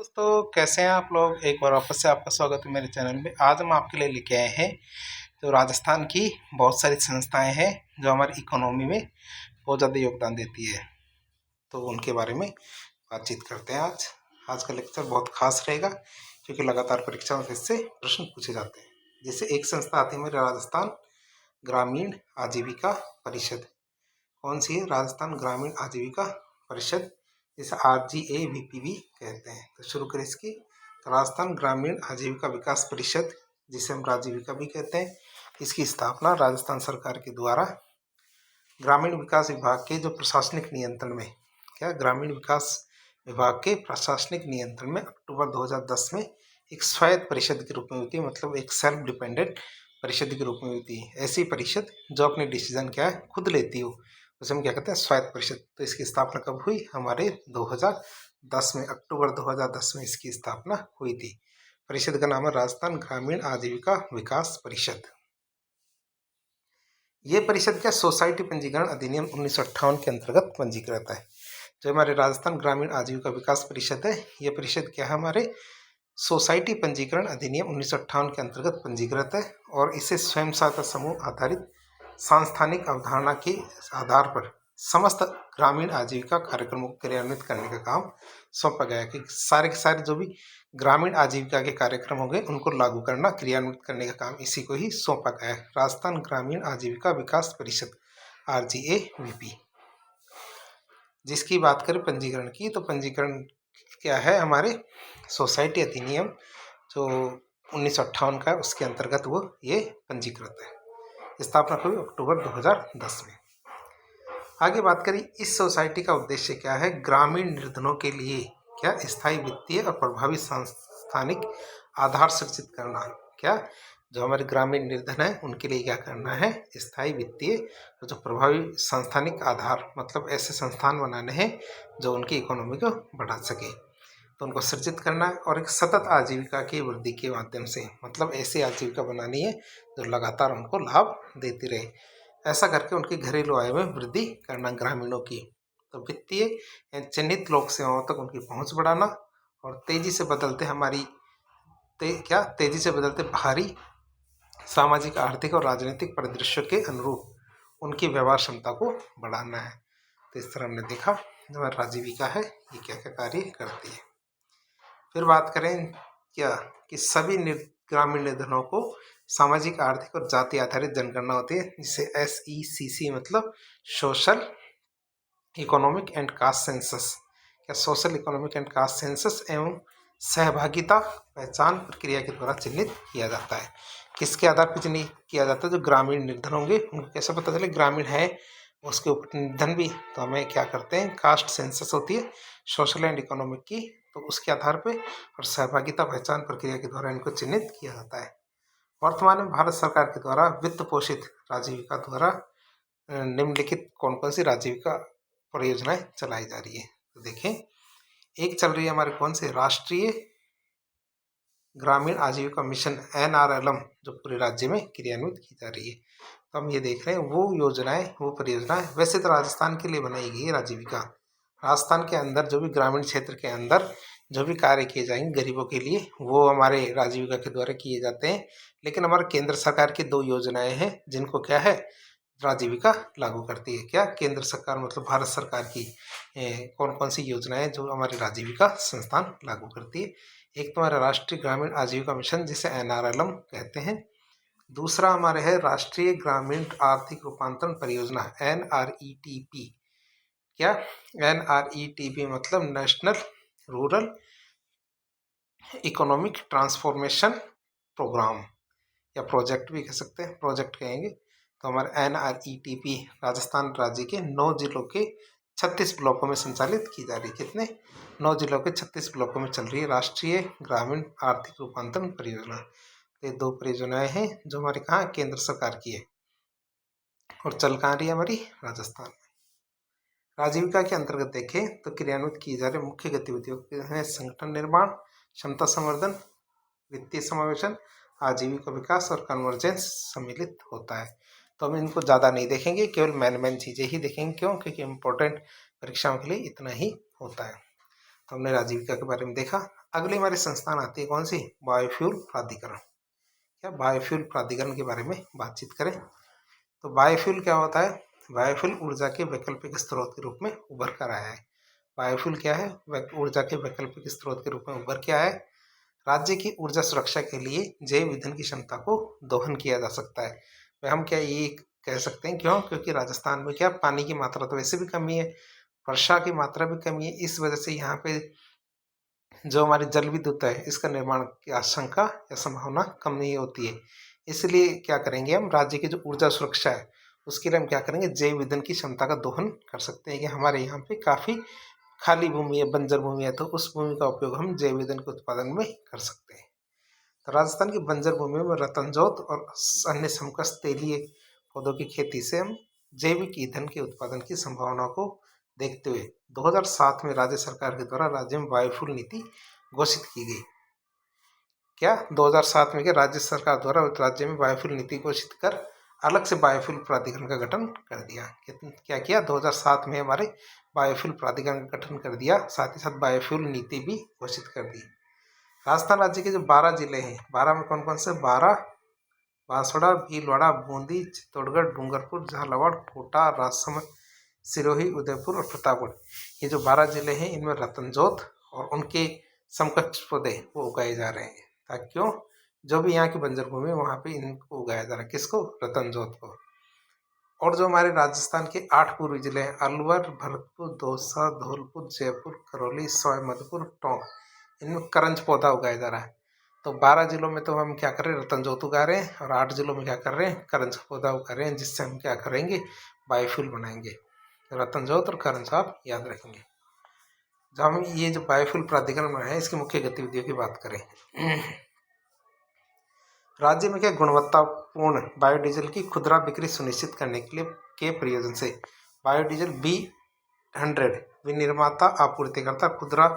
दोस्तों, कैसे हैं आप लोग। एक बार वापस से आपका स्वागत है मेरे चैनल में। आज हम आपके लिए लेके आए हैं जो राजस्थान की बहुत सारी संस्थाएं हैं जो हमारी इकोनॉमी में बहुत ज़्यादा योगदान देती है, तो उनके बारे में बातचीत करते हैं। आज का लेक्चर बहुत खास रहेगा क्योंकि लगातार परीक्षाओं में इससे प्रश्न पूछे जाते हैं। जैसे एक संस्था आती है मेरे राजस्थान ग्रामीण आजीविका परिषद। कौन सी है? राजस्थान ग्रामीण आजीविका परिषद, जिसे RGAVP कहते हैं। तो शुरू करें इसकी। तो राजस्थान ग्रामीण आजीविका विकास परिषद, जिसे हम राजीविका भी कहते हैं, इसकी स्थापना राजस्थान सरकार के द्वारा ग्रामीण विकास विभाग के जो प्रशासनिक नियंत्रण में ग्रामीण विकास विभाग के प्रशासनिक नियंत्रण में अक्टूबर 2010 में एक स्वायत्त परिषद के रूप में होती है, मतलब एक सेल्फ डिपेंडेंट परिषद के रूप में होती है। ऐसी परिषद जो अपने डिसीजन खुद लेती हो, उसे हम क्या कहते हैं? स्वायत्त परिषद। तो इसकी स्थापना कब हुई? हमारे 2010 में, अक्टूबर 2010 में इसकी स्थापना हुई थी। परिषद का नाम है राजस्थान ग्रामीण आजीविका विकास परिषद। ये परिषद सोसाइटी पंजीकरण अधिनियम 1958 के अंतर्गत पंजीकृत है। जो हमारे राजस्थान ग्रामीण आजीविका विकास परिषद है, ये परिषद है? हमारे सोसाइटी पंजीकरण अधिनियम 1958 के अंतर्गत पंजीकृत है और इसे स्वयं सहायता समूह आधारित सांस्थानिक अवधारणा के आधार पर समस्त ग्रामीण आजीविका कार्यक्रमों को क्रियान्वित करने का काम सौंपा गया है कि सारे के सारे जो भी ग्रामीण आजीविका के कार्यक्रम होंगे उनको लागू करना, क्रियान्वित करने का काम इसी को ही सौंपा गया है। राजस्थान ग्रामीण आजीविका विकास परिषद RGAVP। जिसकी बात करें पंजीकरण की, तो पंजीकरण क्या है? हमारे सोसाइटी अधिनियम जो 1958 का है, उसके अंतर्गत वो ये पंजीकृत है। स्थापना हुई अक्टूबर 2010 में। आगे बात करें, इस सोसाइटी का उद्देश्य क्या है? ग्रामीण निर्धनों के लिए स्थायी वित्तीय और प्रभावी सांस्थानिक आधार सृजित करना। जो हमारे ग्रामीण निर्धन है उनके लिए क्या करना है? स्थायी वित्तीय और जो प्रभावी सांस्थानिक आधार, मतलब ऐसे संस्थान बनाने हैं जो उनकी इकोनॉमी को बढ़ा सके, तो उनको सृजित करना है। और एक सतत आजीविका की वृद्धि के माध्यम से, मतलब ऐसी आजीविका बनानी है जो लगातार उनको लाभ देती रहे। ऐसा करके उनकी घरेलू आय में वृद्धि करना ग्रामीणों की। तो वित्तीय चिन्हित लोक सेवाओं तक उनकी पहुंच बढ़ाना और तेजी से बदलते बाहरी सामाजिक, आर्थिक और राजनीतिक परिदृश्य के अनुरूप उनकी व्यवहार क्षमता को बढ़ाना है। तो इस तरह हमने देखा जो हमारी आजीविका है ये क्या क्या कार्य करती है। फिर बात करें कि सभी ग्रामीण निर्धनों को सामाजिक, आर्थिक और जाति आधारित जनगणना होती है, जिसे SECC मतलब social economic and caste census social economic and caste census एवं सहभागिता पहचान प्रक्रिया के द्वारा चिन्हित किया जाता है। किसके आधार पर चिन्हित किया जाता है? जो ग्रामीण निर्धन होंगे उनको कैसे पता चले ग्रामीण है, उसके ऊपर निर्धन भी, तो हमें क्या करते हैं? कास्ट सेंसस होती है सोशल एंड इकोनॉमिक की, तो उसके आधार पे और सहभागिता पहचान प्रक्रिया के द्वारा इनको चिन्हित किया जाता है। वर्तमान में भारत सरकार के द्वारा वित्त पोषित राजीविका द्वारा निम्नलिखित कौन कौन सी राजीविका परियोजनाएं चलाई जा रही है? तो देखें, एक चल रही है हमारे कौन से? राष्ट्रीय ग्रामीण आजीविका मिशन NRLM, जो पूरे राज्य में क्रियान्वित की जा रही है। तो हम ये देख रहे हैं वो परियोजनाएं वैसे तो राजस्थान के लिए बनाई गई है राजीविका। राजस्थान के अंदर जो भी ग्रामीण क्षेत्र के अंदर जो भी कार्य किए जाएंगे गरीबों के लिए, वो हमारे राजीविका के द्वारा किए जाते हैं। लेकिन हमारे केंद्र सरकार की 2 योजनाएं हैं जिनको राजीविका लागू करती है। केंद्र सरकार मतलब भारत सरकार की कौन कौन सी योजनाएं जो हमारी राजीविका संस्थान लागू करती है? एक तो हमारा राष्ट्रीय ग्रामीण आजीविका मिशन, जिसे NRLM कहते हैं। दूसरा हमारे है राष्ट्रीय ग्रामीण आर्थिक रूपांतरण परियोजना NRETP। NRETP मतलब national rural economic transformation program या प्रोजेक्ट भी कह सकते हैं, प्रोजेक्ट कहेंगे। तो हमारे NRETP राजस्थान राज्य के 9 जिलों के 36 ब्लॉकों में संचालित की जा रही है। कितने? 9 जिलों के 36 ब्लॉकों में चल रही है राष्ट्रीय ग्रामीण आर्थिक रूपांतरण परियोजना। ये 2 परियोजनाएं हैं जो हमारे केंद्र सरकार की है और चल कहाँ रही है? हमारी राजस्थान में। राजीविका के अंतर्गत देखें तो क्रियान्वित की जा रही मुख्य गतिविधियों हैं संगठन निर्माण, क्षमता संवर्धन, वित्तीय समावेशन, आजीविका विकास और कन्वर्जेंस सम्मिलित होता है। तो हम इनको ज़्यादा नहीं देखेंगे, केवल मेन चीज़ें ही देखेंगे। क्यों? क्योंकि इम्पोर्टेंट परीक्षाओं के लिए इतना ही होता है। तो हमने आजीविका के बारे में देखा। अगली हमारी संस्थान आती है कौन सी, बायोफ्यूल प्राधिकरण। क्या बायोफ्यूल प्राधिकरण के बारे में बातचीत करें तो बायोफ्यूल क्या होता है, बायोफ्यूल ऊर्जा के वैकल्पिक स्रोत के रूप में उभर कर आया है। बायोफ्यूल क्या है, ऊर्जा के वैकल्पिक स्रोत के रूप में उभर के आया है। राज्य की ऊर्जा सुरक्षा के लिए जैव ईंधन की क्षमता को दोहन किया जा सकता है। वह हम क्या ये कह सकते हैं, क्यों, क्योंकि राजस्थान में क्या पानी की मात्रा तो वैसे भी कमी है, वर्षा की मात्रा भी कमी है, इस वजह से यहाँ पे जो हमारी जल विद्युत है इसका निर्माण की आशंका या संभावना कम नहीं होती है। इसलिए क्या करेंगे हम, राज्य की जो ऊर्जा सुरक्षा है उसके लिए हम क्या करेंगे, जैव ईंधन की क्षमता का दोहन कर सकते हैं कि हमारे यहाँ पे काफ़ी खाली भूमि है, बंजर भूमि है, तो उस भूमि का उपयोग हम जैव ईंधन के उत्पादन में कर सकते हैं। तो राजस्थान की बंजर भूमि में रतनजोत और अन्य समकक्ष तेलीय पौधों की खेती से हम जैविक ईंधन के उत्पादन की संभावना को देखते हुए 2007 में राज्य सरकार के द्वारा राज्य में बायोफ्यूल नीति घोषित की गई। क्या 2007 में क्या राज्य सरकार द्वारा राज्य में बायोफ्यूल नीति घोषित कर अलग से बायोफ्यूल प्राधिकरण का गठन कर दिया। क्या किया, 2007 में हमारे बायोफ्यूल प्राधिकरण का गठन कर दिया, साथ ही साथ बायोफ्यूल नीति भी घोषित कर दी। राजस्थान राज्य के जो 12 जिले हैं, 12 में कौन कौन से, 12 बांसवाड़ा, भीलवाड़ा, बूंदी, चित्तौड़गढ़, डूंगरपुर, झालावाड़, कोटा, राजसमंद, सिरोही, उदयपुर और प्रतापगढ़, ये जो 12 जिले हैं इनमें रतनजोत और उनके समकक्ष पौधे वो उगाए जा रहे हैं। ताकि क्यों, जो भी यहाँ की बंजर भूमि है वहाँ पे इनको उगाया जा रहा है, किसको, रतनजोत को। और जो हमारे राजस्थान के 8 पूर्वी जिले हैं, अलवर, भरतपुर, दौसा, धौलपुर, जयपुर, करौली, सवाईमाधोपुर, टोंक, इनमें करंज पौधा उगाया जा रहा है। तो 12 जिलों में तो हम क्या कर रहे हैं, रतनजोत उगा रहे हैं, और 8 जिलों में क्या कर रहे हैं, करंज पौधा उगा रहे हैं, जिससे हम क्या करेंगे, बायोफ्यूल बनाएंगे। रतनजोत और करंज आप याद रखेंगे। जब हम ये जो बायोफ्यूल प्राधिकरण बनाए इसकी मुख्य गतिविधियों की बात करें, राज्य में क्या गुणवत्तापूर्ण बायोडीजल की खुदरा बिक्री सुनिश्चित करने के लिए के प्रयोजन से बायोडीजल B100 विनिर्माता, आपूर्तिकर्ता, खुदरा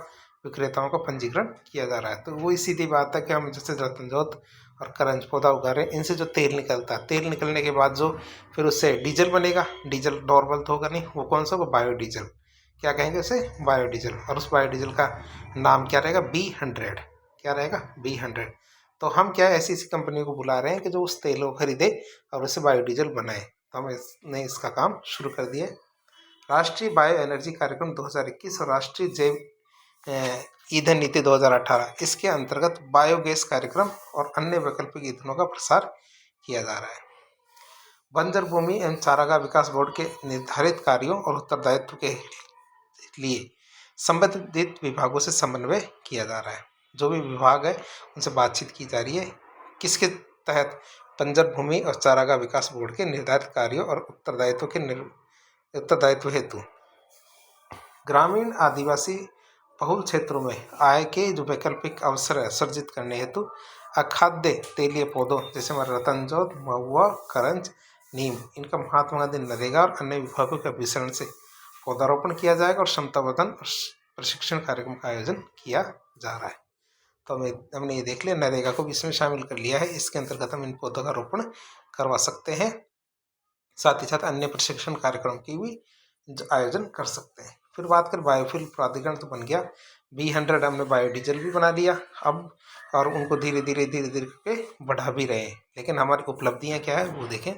विक्रेताओं का पंजीकरण किया जा रहा है। तो वही सीधी बात है कि हम जैसे रतनजोत और करंज पौधा उगा रहे हैं, इनसे जो तेल निकलता है, तेल निकलने के बाद जो फिर उससे डीजल बनेगा, डीजल नॉर्मल तो होगा नहीं, वो कौन सा होगा, बायोडीजल। क्या कहेंगे उसे, बायोडीजल। और उस बायोडीजल का नाम क्या रहेगा, B100। क्या रहेगा, B100। तो हम क्या ऐसी ऐसी कंपनियों को बुला रहे हैं कि जो उस तेल को खरीदे और उसे बायोडीजल बनाए। तो हमने इसका काम शुरू कर दिया। राष्ट्रीय बायो एनर्जी कार्यक्रम 2021 और राष्ट्रीय जैव ईंधन नीति 2018, इसके अंतर्गत बायोगैस कार्यक्रम और अन्य वैकल्पिक ईंधनों का प्रसार किया जा रहा है। बंजर भूमि एवं चारागाह विकास बोर्ड के निर्धारित कार्यों और उत्तरदायित्व के लिए संबंधित विभागों से समन्वय किया जा रहा है। जो भी विभाग है उनसे बातचीत की जा रही है, किसके तहत, बंजर भूमि और चारागाह विकास बोर्ड के निर्धारित कार्यों और उत्तरदायित्व हेतु ग्रामीण आदिवासी बहुल क्षेत्रों में आय के जो वैकल्पिक अवसर है सर्जित करने हेतु अखाद्य तेलीय पौधों जैसे हमारे रतनजोत, महुआ, करंज, नीम, इनका महात्मा गांधी नरेगा और अन्य विभागों के अभिसरण से पौधारोपण किया जाएगा और क्षमतावर्धन और प्रशिक्षण कार्यक्रम का आयोजन किया जा रहा है। तो हमने ये देख लिया, नरेगा को भी इसमें शामिल कर लिया है। इसके अंतर्गत हम इन पौधों का रोपण करवा सकते हैं, साथ ही साथ अन्य प्रशिक्षण कार्यक्रम की भी आयोजन कर सकते हैं। फिर बात करें बायोफ्यूल प्राधिकरण, तो बन गया B100, हमने बायोडीजल भी बना लिया अब, और उनको धीरे धीरे करके बढ़ा भी रहे हैं। लेकिन हमारी उपलब्धियां क्या है वो देखें।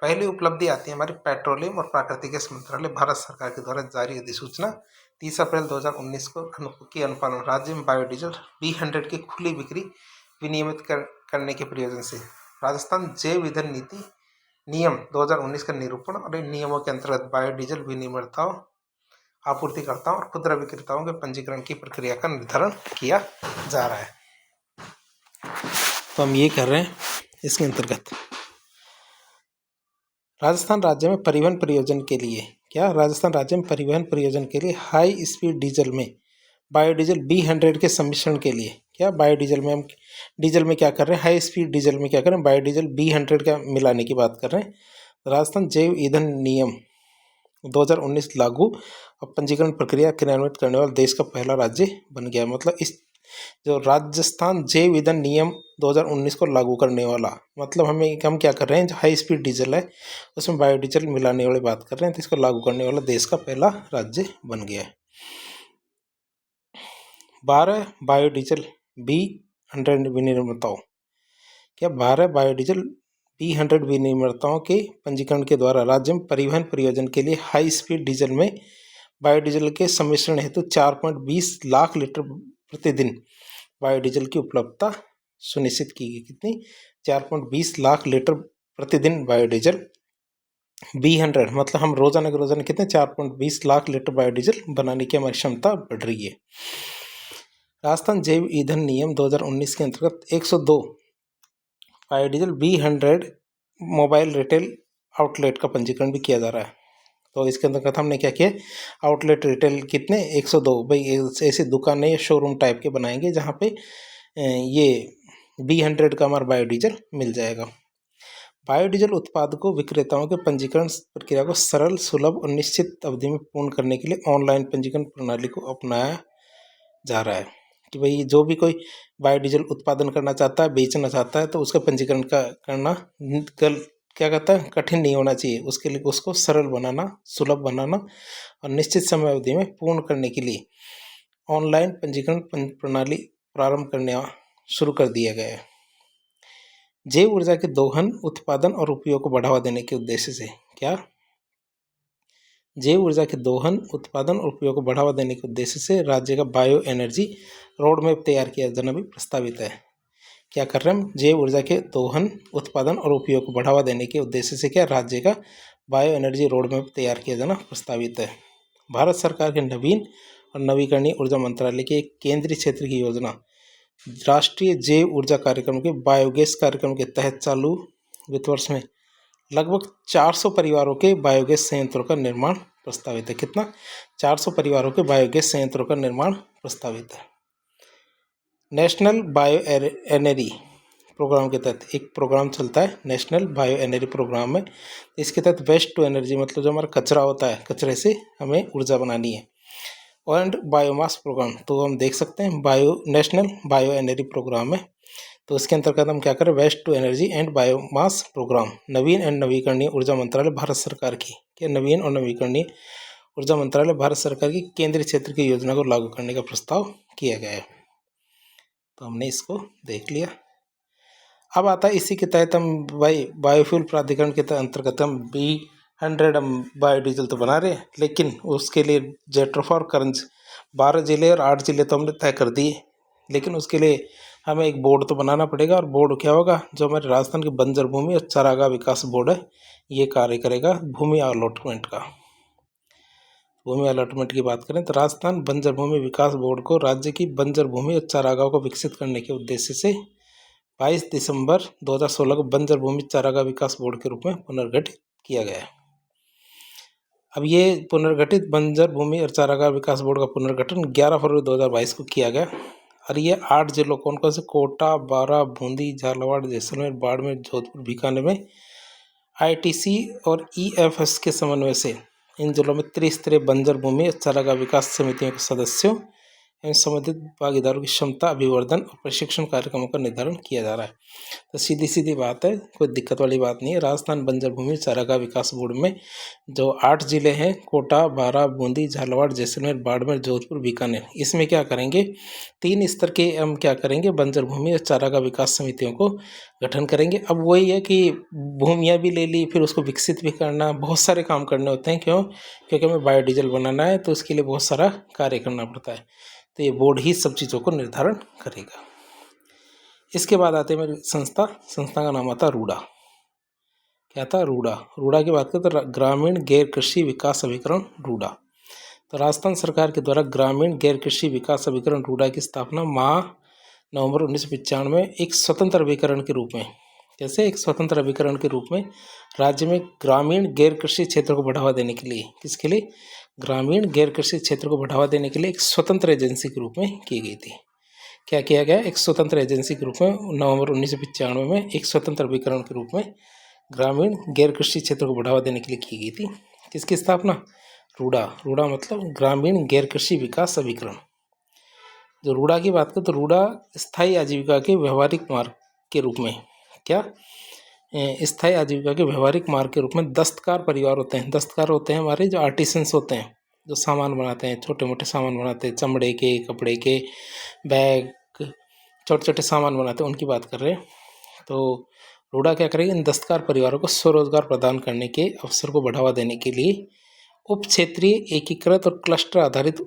पहली उपलब्धि आती है हमारी पेट्रोलियम और प्राकृतिक गैस मंत्रालय भारत सरकार के द्वारा जारी अधिसूचना 30 अप्रैल 2019 के अनुपालन राज्य में बायोडीजल B100 की खुली बिक्री विनियमित करने के प्रयोजन से राजस्थान जैव ईंधन नीति नियम 2019 का निरूपण और इन नियमों के अंतर्गत बायोडीजल विनिर्माताओं, आपूर्तिकर्ताओं और खुदरा विक्रेताओं के पंजीकरण की प्रक्रिया का निर्धारण किया जा रहा है। तो हम ये कर रहे हैं। इसके अंतर्गत राजस्थान राज्य में परिवहन प्रयोजन के लिए राजस्थान राज्य में परिवहन प्रयोजन के लिए हाई स्पीड डीजल में बायोडीजल B100 के सम्मिश्रण के लिए बायोडीजल में हम डीजल में क्या कर रहे हैं, हाई स्पीड डीजल में क्या कर रहे हैं, बायोडीजल B100 का मिलाने की बात कर रहे हैं। राजस्थान जैव ईंधन नियम 2019 लागू और पंजीकरण प्रक्रिया क्रियान्वित करने वाला देश का पहला राज्य बन गया। मतलब इस जो राजस्थान जैव ईंधन नियम 2019 को लागू करने वाला, मतलब हम क्या कर रहे हैं, जो हाई स्पीड डीजल है उसमें बायोडीजल मिलाने वाली बात कर रहे हैं, तो इसको लागू करने वाला देश का पहला राज्य बन गया है। 12 बायोडीजल B100 विनिर्माताओं, क्या 12 बायोडीजल B100 विनिर्माताओं के पंजीकरण के द्वारा राज्य में परिवहन प्रयोजन के लिए हाई स्पीड डीजल में बायोडीजल के सम्मिश्रण हेतु 4.20 लाख लीटर प्रतिदिन बायोडीजल की उपलब्धता सुनिश्चित की गई। कितनी? 4.20 लाख लीटर प्रतिदिन बायोडीजल B100, मतलब हम रोजाना के रोजाना कितने 4.20 लाख लीटर बायोडीजल बनाने की हमारी क्षमता बढ़ रही है। राजस्थान जैव ईंधन नियम 2019 के अंतर्गत 102 biodiesel B100 mobile retail outlet का पंजीकरण भी किया जा रहा है। तो इसके अंतर्गत हमने क्या किया, आउटलेट रिटेल कितने 102 भाई ऐसी दुकानें या शोरूम टाइप के बनाएंगे जहाँ पे ये B100 का हमारा बायोडीजल मिल जाएगा। बायोडीजल उत्पादकों विक्रेताओं के पंजीकरण प्रक्रिया को सरल, सुलभ और निश्चित अवधि में पूर्ण करने के लिए ऑनलाइन पंजीकरण प्रणाली को अपनाया जा रहा है कि भाई जो भी कोई बायोडीजल उत्पादन करना चाहता है, बेचना चाहता है, तो उसका पंजीकरण करना क्या कहता है, कठिन नहीं होना चाहिए। उसके लिए उसको सरल बनाना, सुलभ बनाना और निश्चित समय अवधि में पूर्ण करने के लिए ऑनलाइन पंजीकरण प्रणाली प्रारंभ करने शुरू कर दिया गया है। जैव ऊर्जा के दोहन, उत्पादन और उपयोग को बढ़ावा देने के उद्देश्य से, क्या जैव ऊर्जा के दोहन, उत्पादन और उपयोग को बढ़ावा देने के उद्देश्य से राज्य का बायो एनर्जी रोड मैप तैयार किया जाना भी प्रस्तावित है। क्या कर रहे हैं हम, जैव ऊर्जा के दोहन, उत्पादन और उपयोग को बढ़ावा देने के उद्देश्य से क्या राज्य का बायो एनर्जी रोड मैप तैयार किया जाना प्रस्तावित है। भारत सरकार के नवीन और नवीकरणीय ऊर्जा मंत्रालय के एक केंद्रीय क्षेत्र की योजना राष्ट्रीय जैव ऊर्जा कार्यक्रम के बायोगैस कार्यक्रम के तहत चालू वित्त वर्ष में लगभग 400 परिवारों के बायोगैस संयंत्रों का निर्माण प्रस्तावित है। कितना? 400 परिवारों के बायोगैस संयंत्रों का निर्माण प्रस्तावित है। नेशनल बायो एनर्जी प्रोग्राम के तहत एक प्रोग्राम चलता है, नेशनल बायो एनर्जी प्रोग्राम में। इसके तहत वेस्ट टू एनर्जी, मतलब जो हमारा कचरा होता है, कचरे से हमें ऊर्जा बनानी है। एंड बायोमास प्रोग्राम, तो हम देख सकते हैं नेशनल बायो एनर्जी प्रोग्राम है। तो इसके अंतर्गत हम क्या करें, waste to energy and biomass program, नवीन एंड नवीकरणीय ऊर्जा मंत्रालय भारत सरकार की, क्या नवीन और नवीकरणीय ऊर्जा मंत्रालय भारत सरकार की केंद्रीय क्षेत्र की योजना को लागू करने का प्रस्ताव किया गया है। तो हमने इसको देख लिया। अब आता है इसी के तहत हम बायोफ्यूल प्राधिकरण के अंतर्गत हम B100 हम बायोडीजल तो बना रहे हैं, लेकिन उसके लिए जेट्रोफा और करंज 12 जिले और 8 जिले तो हमने तय कर दिए, लेकिन उसके लिए हमें एक बोर्ड तो बनाना पड़ेगा। और बोर्ड क्या होगा, जो हमारे राजस्थान की बंजर भूमि और चारागाह विकास बोर्ड है, ये कार्य करेगा भूमि अलॉटमेंट का। भूमि अलॉटमेंट की बात करें तो राजस्थान बंजर भूमि विकास बोर्ड को राज्य की बंजर भूमि और चारागाह को विकसित करने के उद्देश्य से 22 दिसंबर 2016 को बंजर भूमि चारागाह विकास बोर्ड के रूप में पुनर्गठित किया गया है। अब ये पुनर्गठित बंजर भूमि और चारागाह विकास बोर्ड का पुनर्गठन 11 फरवरी 2022 को किया गया। और ये 8 जिलों कौन कौन से, कोटा, बारां, बूंदी, झालावाड़, जैसलमेर, बाड़मेर, जोधपुर, बीकानेर में ITC और EFS के समन्वय से इन जिलों में त्रिस्तरीय बंजर भूमि और चारागाह विकास समितियों के सदस्यों एवं संबंधित भागीदारों की क्षमता अभिवर्धन और प्रशिक्षण कार्यक्रमों का निर्धारण किया जा रहा है। तो सीधी सीधी बात है, कोई दिक्कत वाली बात नहीं है। राजस्थान बंजर भूमि चारागाह विकास बोर्ड में जो 8 जिले हैं, कोटा, बारां, बूंदी, झालावाड़, जैसलमेर, बाड़मेर, जोधपुर, बीकानेर, इसमें क्या करेंगे, 3 स्तर के हम क्या करेंगे, बंजर भूमि और चारागाह विकास समितियों को गठन करेंगे। अब वही है कि भूमियाँ भी ले ली, फिर उसको विकसित भी करना, बहुत सारे काम करने होते हैं। क्यों? क्योंकि हमें बायोडीजल बनाना है, तो उसके लिए बहुत सारा कार्य करना पड़ता है। तो ये बोर्ड ही सब चीज़ों को निर्धारण करेगा। इसके बाद आते हैं मेरी संस्था का नाम आता है रूडा। क्या था? रूडा। रूडा की बात करें तो ग्रामीण गैर कृषि विकास अभिकरण रूडा। तो राजस्थान सरकार के द्वारा ग्रामीण गैर कृषि विकास अभिकरण रूडा की स्थापना नवंबर 1995 में एक स्वतंत्र अभिकरण के रूप में, जैसे एक स्वतंत्र अभिकरण के रूप में राज्य में ग्रामीण गैर कृषि क्षेत्र को बढ़ावा देने के लिए, किसके लिए, ग्रामीण गैर कृषि क्षेत्र को बढ़ावा देने के लिए एक स्वतंत्र एजेंसी के रूप में की गई थी। क्या किया गया? एक स्वतंत्र एजेंसी के रूप में नवंबर 1995 में एक स्वतंत्र अभिकरण के रूप में ग्रामीण गैर कृषि क्षेत्र को बढ़ावा देने के लिए की गई थी। किसकी स्थापना? रूडा। रूडा मतलब ग्रामीण गैर कृषि विकास अभिकरण। जो रूडा की बात करें तो रूडा स्थायी आजीविका के व्यवहारिक मार्ग के रूप में, क्या स्थायी आजीविका के व्यवहारिक मार्ग के रूप में दस्तकार परिवार होते हैं। दस्तकार होते हैं हमारे जो आर्टिसंस होते हैं, जो सामान बनाते हैं, छोटे मोटे सामान बनाते हैं, चमड़े के, कपड़े के, बैग, छोटे छोटे सामान बनाते हैं, उनकी बात कर रहे हैं। तो रूडा क्या करेगी, इन दस्तकार परिवारों को स्वरोजगार प्रदान करने के अवसर को बढ़ावा देने के लिए उप क्षेत्रीय एकीकृत और क्लस्टर आधारित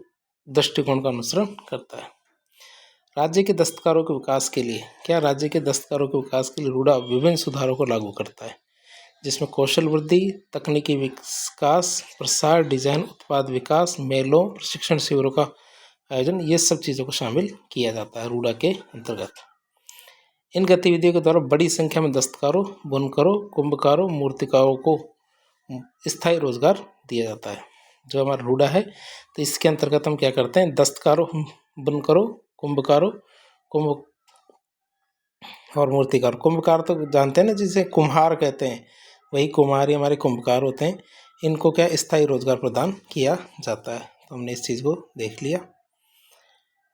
दृष्टिकोण का अनुसरण करता है। राज्य के दस्तकारों के विकास के लिए राज्य के दस्तकारों के विकास के लिए रूडा विभिन्न सुधारों को लागू करता है, जिसमें कौशल वृद्धि, तकनीकी विकास, प्रसार, डिजाइन, उत्पाद विकास, मेलों, प्रशिक्षण शिविरों का आयोजन, ये सब चीज़ों को शामिल किया जाता है रूडा के अंतर्गत। इन गतिविधियों के द्वारा बड़ी संख्या में दस्तकारों, बुनकरों, कुंभकारों, मूर्तिकारों को स्थायी रोजगार दिया जाता है। जो हमारा रूडा है, तो इसके अंतर्गत हम क्या करते हैं, दस्तकारों, बुनकरों, कुंभकारों, कुंभ और मूर्तिकार। कुंभकार तो जानते हैं ना, जिसे कुम्हार कहते हैं, वही कुम्हार ही हमारे कुंभकार होते हैं। इनको क्या स्थायी रोजगार प्रदान किया जाता है। तो हमने इस चीज़ को देख लिया।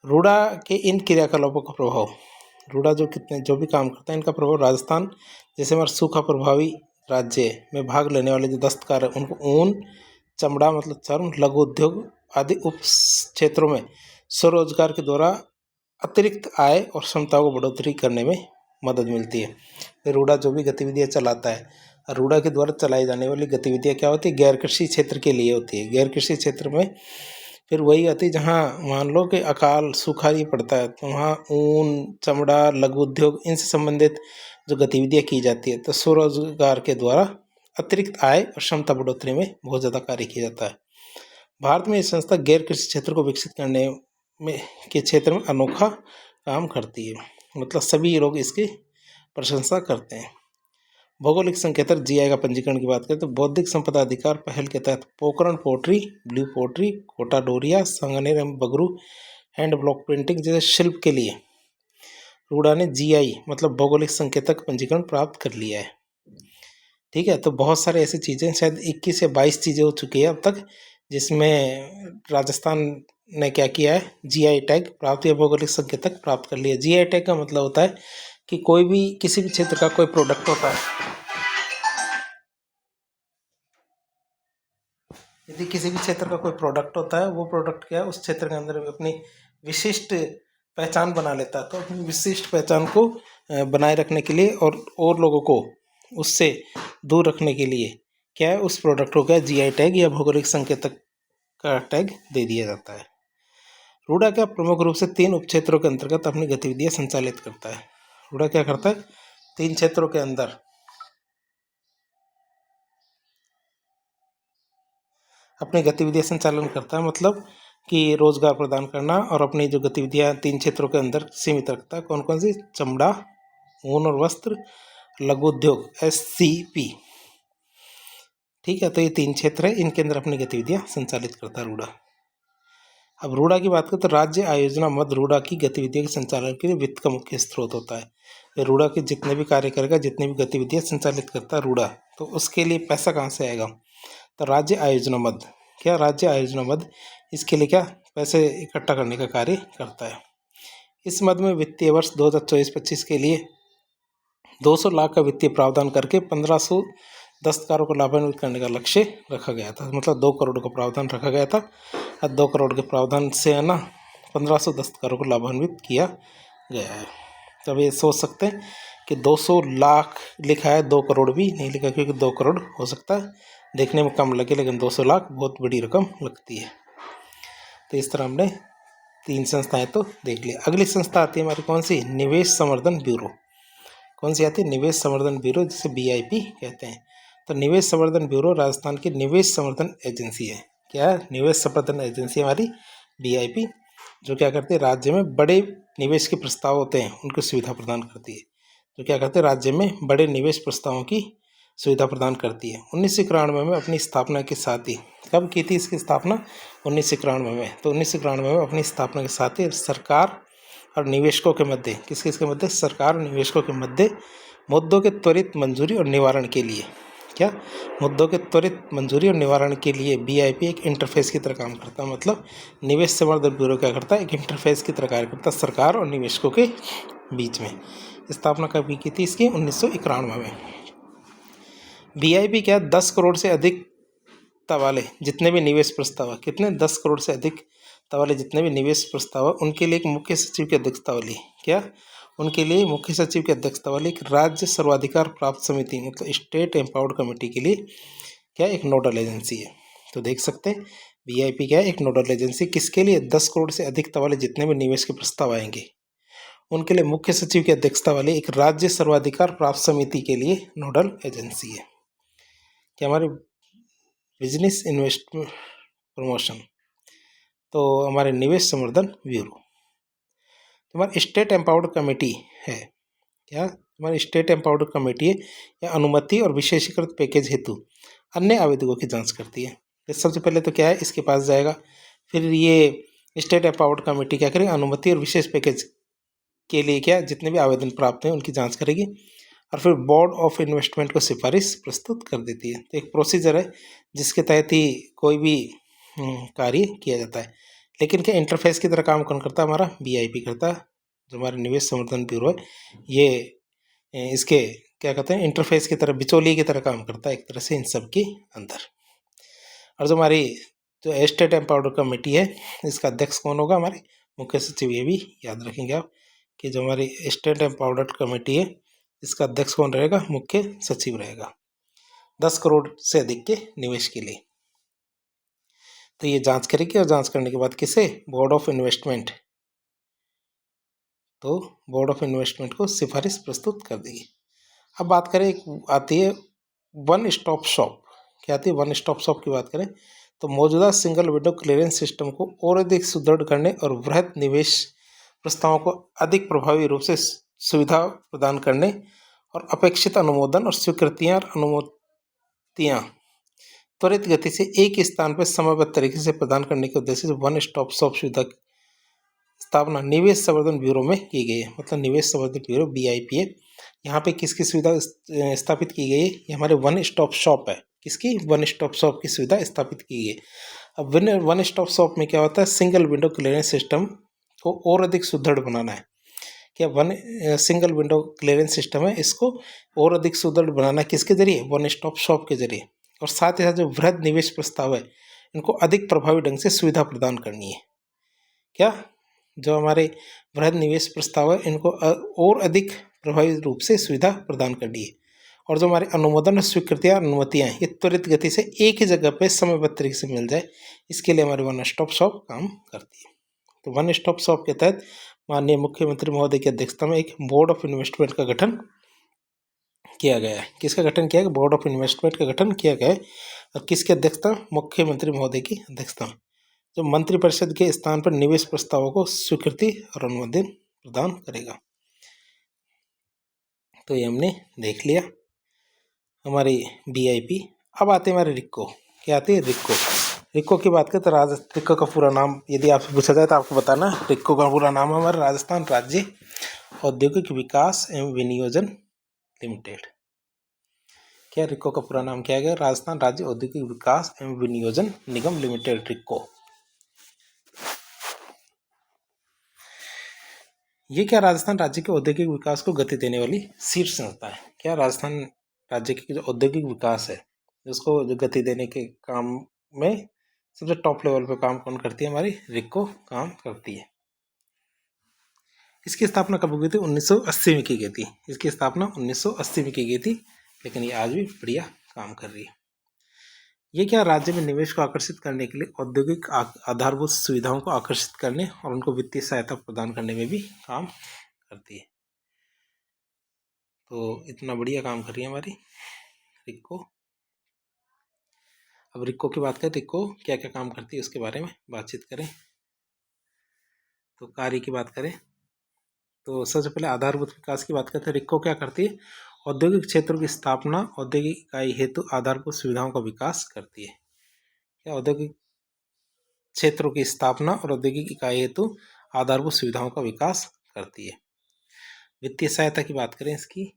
रूडा के इन क्रियाकलापों का प्रभाव, रूडा जो भी काम करता है, इनका प्रभाव राजस्थान जैसे हमारा सूखा प्रभावी राज्य में भाग लेने वाले जो दस्तकार हैं, उनको ऊन, चमड़ा मतलब चर्म, लघु उद्योग आदि उप क्षेत्रों में स्वरोजगार के द्वारा अतिरिक्त आय और क्षमता को बढ़ोतरी करने में मदद मिलती है। फिर रूडा जो भी गतिविधियाँ चलाता है, रूडा के द्वारा चलाई जाने वाली गतिविधियाँ क्या होती है, गैर कृषि क्षेत्र के लिए होती है। गैर कृषि क्षेत्र में फिर वही आती है जहाँ मान लो कि अकाल सूखा ही पड़ता है, तो वहाँ ऊन, चमड़ा, लघु उद्योग, इनसे संबंधित जो गतिविधियाँ की जाती है, तो स्वरोजगार के द्वारा अतिरिक्त आय और क्षमता बढ़ोतरी में बहुत ज़्यादा कार्य किया जाता है। भारत में ये संस्था गैर कृषि क्षेत्र को विकसित करने में के क्षेत्र में अनोखा काम करती है, मतलब सभी लोग इसकी प्रशंसा करते हैं। भौगोलिक संकेतक जीआई का पंजीकरण की बात करें तो बौद्धिक संपदा अधिकार पहल के तहत Pokaran pottery, blue pottery, Kota Doria, Sanganer एवं बगरू हैंड ब्लॉक प्रिंटिंग जैसे शिल्प के लिए रूडा ने जीआई मतलब भौगोलिक संकेतक पंजीकरण प्राप्त कर लिया है। ठीक है, तो बहुत सारे ऐसी चीज़ें, शायद 21 या 22 चीज़ें हो चुकी है अब तक, जिसमें राजस्थान ने क्या किया है, जीआई टैग प्राप्त या भौगोलिक संकेतक प्राप्त कर लिया। जीआई टैग का मतलब होता है कि कोई भी किसी भी क्षेत्र का कोई प्रोडक्ट होता है, यदि किसी भी क्षेत्र का कोई प्रोडक्ट होता है, वो प्रोडक्ट क्या है, उस क्षेत्र के अंदर अपनी विशिष्ट पहचान बना लेता है। तो अपनी विशिष्ट पहचान को बनाए रखने के लिए और लोगों को उससे दूर रखने के लिए क्या है, उस प्रोडक्ट को क्या जीआई टैग या भौगोलिक संकेतक का टैग दे दिया जाता है। रूडा क्या प्रमुख रूप से 3 उपक्षेत्रों के अंतर्गत अपनी गतिविधियां संचालित करता है। रूडा क्या करता है, 3 क्षेत्रों के अंदर अपनी गतिविधियां संचालन करता है, मतलब कि रोजगार प्रदान करना, और अपनी जो गतिविधियां 3 क्षेत्रों के अंदर सीमित रखता है। कौन कौन सी, चमड़ा, ऊन और वस्त्र, लघु उद्योग SCP। ठीक है, तो ये 3 क्षेत्र है, इनके अंदर अपनी गतिविधियां संचालित करता है रूडा। अब रूडा की बात करें तो राज्य आयोजना मद रूडा की गतिविधियों के संचालन के लिए वित्त का मुख्य स्रोत होता है। रूडा के जितने भी कार्य करेगा, जितनी भी गतिविधियां संचालित करता है रूडा, तो उसके लिए पैसा कहाँ से आएगा, तो राज्य आयोजना मद, क्या राज्य आयोजना मद इसके लिए क्या पैसे इकट्ठा करने का कार्य करता है। इस मद में वित्तीय वर्ष 2024-25 के लिए 200 लाख का वित्तीय प्रावधान करके 1500 दस्तकारों को लाभान्वित करने का लक्ष्य रखा गया था। मतलब 2 करोड़ का प्रावधान रखा गया था, और 2 करोड़ के प्रावधान से है ना 1500 दस्तकारों को लाभान्वित किया गया है। तब ये सोच सकते हैं कि 200 लाख लिखा है, 2 करोड़ भी नहीं लिखा, क्योंकि 2 करोड़ हो सकता है देखने में कम लगे, लेकिन 200 लाख बहुत बड़ी रकम लगती है। तो इस तरह हमने 3 संस्थाएं तो देख लिया। अगली संस्था आती है हमारी कौन सी, निवेश संवर्धन ब्यूरो। कौन सी आती है, निवेश संवर्धन ब्यूरो, जिसे BIP कहते हैं। तो निवेश संवर्धन ब्यूरो राजस्थान की निवेश संवर्धन एजेंसी है। क्या है, निवेश संवर्धन एजेंसी हमारी BIP, जो क्या करती है, राज्य में बड़े निवेश के प्रस्ताव होते हैं उनको सुविधा प्रदान करती है। जो क्या करते हैं, राज्य में बड़े निवेश प्रस्तावों की सुविधा प्रदान करती है। 1991 में अपनी स्थापना के साथ ही, कब की थी इसकी स्थापना, 1991 में। तो 1991 में अपनी स्थापना के साथ ही सरकार और निवेशकों के मध्य, किसके मध्य, सरकार और निवेशकों के मध्य मुद्दों के त्वरित मंजूरी और निवारण के लिए, क्या मुद्दों के त्वरित मंजूरी और निवारण के लिए BIP एक इंटरफेस की तरह काम करता है। मतलब निवेश संवर्धन ब्यूरो क्या करता है, एक इंटरफेस की तरह कार्य करता है सरकार और निवेशकों के बीच में। स्थापना कब की थी इसकी, 1991 में। BIP क्या 10 करोड़ से अधिक अधिकता वाले जितने भी निवेश प्रस्ताव है, कितने 10 करोड़ से अधिकता वाले जितने भी निवेश प्रस्ताव है, उनके लिए एक मुख्य सचिव की अध्यक्षता वाली, क्या उनके लिए मुख्य सचिव की अध्यक्षता वाली एक राज्य सर्वाधिकार प्राप्त समिति, मतलब स्टेट एम्पावर्ड कमेटी के लिए क्या एक नोडल एजेंसी है। तो देख सकते हैं वीआईपी क्या है, एक नोडल एजेंसी, किसके लिए 10 करोड़ से अधिकता वाले जितने भी निवेश के प्रस्ताव आएंगे उनके लिए मुख्य सचिव की अध्यक्षता वाली एक राज्य सर्वाधिकार प्राप्त समिति के लिए नोडल एजेंसी है। क्या हमारे बिजनेस इन्वेस्टमेंट प्रमोशन, तो हमारे निवेश संवर्धन ब्यूरो। हमारी स्टेट एम्पावर्ड कमेटी है, क्या हमारी स्टेट एम्पावर्ड कमेटी है, या अनुमति और विशेषीकृत पैकेज हेतु अन्य आवेदकों की जांच करती है। तो सबसे पहले तो क्या है, इसके पास जाएगा, फिर ये स्टेट एम्पावर्ड कमेटी क्या करेगी, अनुमति और विशेष पैकेज के लिए क्या जितने भी आवेदन प्राप्त हैं उनकी जांच करेगी और फिर बोर्ड ऑफ इन्वेस्टमेंट को सिफारिश प्रस्तुत कर देती है। तो एक प्रोसीजर है जिसके तहत ही कोई भी कार्य किया जाता है। लेकिन क्या इंटरफेस की तरह काम कौन करता है, हमारा वीआईपी करता है, जो हमारा निवेश संवर्धन ब्यूरो है। ये इसके क्या कहते हैं, इंटरफेस की तरह, बिचौलिए की तरह काम करता है एक तरह से इन सब के अंदर। और जो हमारी जो स्टेट एम्पावर्ड कमेटी है, इसका अध्यक्ष कौन होगा, हमारे मुख्य सचिव। ये भी याद रखेंगे आप कि जो हमारी स्टेट एम्पावर्ड कमेटी है इसका अध्यक्ष कौन रहेगा, मुख्य सचिव रहेगा, 10 करोड़ से अधिक के निवेश के लिए। तो ये जांच करेगी और जांच करने के बाद किसे, बोर्ड ऑफ इन्वेस्टमेंट, तो बोर्ड ऑफ इन्वेस्टमेंट को सिफारिश प्रस्तुत कर देगी। अब बात करें, आती है वन स्टॉप शॉप। क्या आती है, वन स्टॉप शॉप की बात करें तो मौजूदा सिंगल विंडो क्लियरेंस सिस्टम को और अधिक सुदृढ़ करने और वृहद निवेश प्रस्तावों को अधिक प्रभावी रूप से सुविधा प्रदान करने और अपेक्षित अनुमोदन और स्वीकृतियां और अनुमतियां त्वरित गति से एक स्थान पर समयबद्ध तरीके से प्रदान करने के उद्देश्य से वन स्टॉप शॉप सुविधा स्थापना निवेश संवर्धन ब्यूरो में की गई है। मतलब निवेश संवर्धन ब्यूरो बीआईपी है। यहाँ पे किसकी सुविधा स्थापित की गई है, ये हमारे वन स्टॉप शॉप है। किसकी, वन स्टॉप शॉप की सुविधा स्थापित की गई है। अब वन स्टॉप शॉप में क्या होता है, सिंगल विंडो क्लियरेंस सिस्टम को और अधिक सुदृढ़ बनाना है। क्या सिंगल विंडो क्लियरेंस सिस्टम है, इसको और अधिक सुदृढ़ बनाना किसके जरिए, वन स्टॉप शॉप के जरिए। और साथ ही साथ जो वृहद निवेश प्रस्ताव है इनको अधिक प्रभावी ढंग से सुविधा प्रदान करनी है। क्या जो हमारे वृहद निवेश प्रस्ताव है इनको और अधिक प्रभावी रूप से सुविधा प्रदान करनी है। और जो हमारे अनुमोदन और स्वीकृतियाँ अनुमतियाँ ये त्वरित गति से एक ही जगह पे समयबद्ध तरीके से मिल जाए, इसके लिए हमारी वन स्टॉप शॉप काम करती है। तो वन स्टॉप शॉप के तहत माननीय मुख्यमंत्री महोदय की अध्यक्षता में एक बोर्ड ऑफ इन्वेस्टमेंट का गठन किया गया है। किसका गठन किया गया, बोर्ड ऑफ इन्वेस्टमेंट का गठन किया गया है। और किसकी अध्यक्षता, मुख्यमंत्री महोदय की अध्यक्षता, जो मंत्रिपरिषद के स्थान पर निवेश प्रस्तावों को स्वीकृति और अनुमोदन प्रदान करेगा। तो ये हमने देख लिया हमारी बीआईपी। अब आते हैं हमारे रिक्को। क्या आती है, रिक्को। रिक्को की बात करें तो रिक्को का पूरा नाम यदि आपसे पूछा जाए तो आपको बताना। रिक्को का पूरा नाम है हमारा राजस्थान राज्य औद्योगिक विकास एवं विनियोजन लिमिटेड। क्या रिक्को का पूरा नाम क्या है, राजस्थान राज्य औद्योगिक विकास एवं विनियोजन निगम लिमिटेड, रिक्को। ये क्या राजस्थान राज्य के औद्योगिक विकास को गति देने वाली शीर्ष संस्था है। क्या राजस्थान राज्य के जो औद्योगिक विकास है उसको जो गति देने के काम में सबसे टॉप लेवल पे काम कौन करती है, हमारी रिक्को काम करती है। इसकी स्थापना कब हुई थी, 1980 में की गई थी। इसकी स्थापना 1980 में की गई थी, लेकिन ये आज भी बढ़िया काम कर रही है। ये क्या राज्य में निवेश को आकर्षित करने के लिए औद्योगिक आधारभूत सुविधाओं को आकर्षित करने और उनको वित्तीय सहायता प्रदान करने में भी काम करती है। तो इतना बढ़िया काम कर रही है हमारी रिक्को। अब रिक्को की बात करें, रिक्को क्या क्या काम करती है उसके बारे में बातचीत करें। तो कार्य की बात करें तो सबसे पहले आधारभूत विकास की बात करते हैं। रिक्को क्या करती है, औद्योगिक क्षेत्रों की स्थापना, औद्योगिक इकाई हेतु आधारभूत सुविधाओं का विकास करती है। क्या औद्योगिक क्षेत्रों की स्थापना और औद्योगिक इकाई हेतु आधारभूत सुविधाओं का विकास करती है। वित्तीय सहायता की बात करें इसकी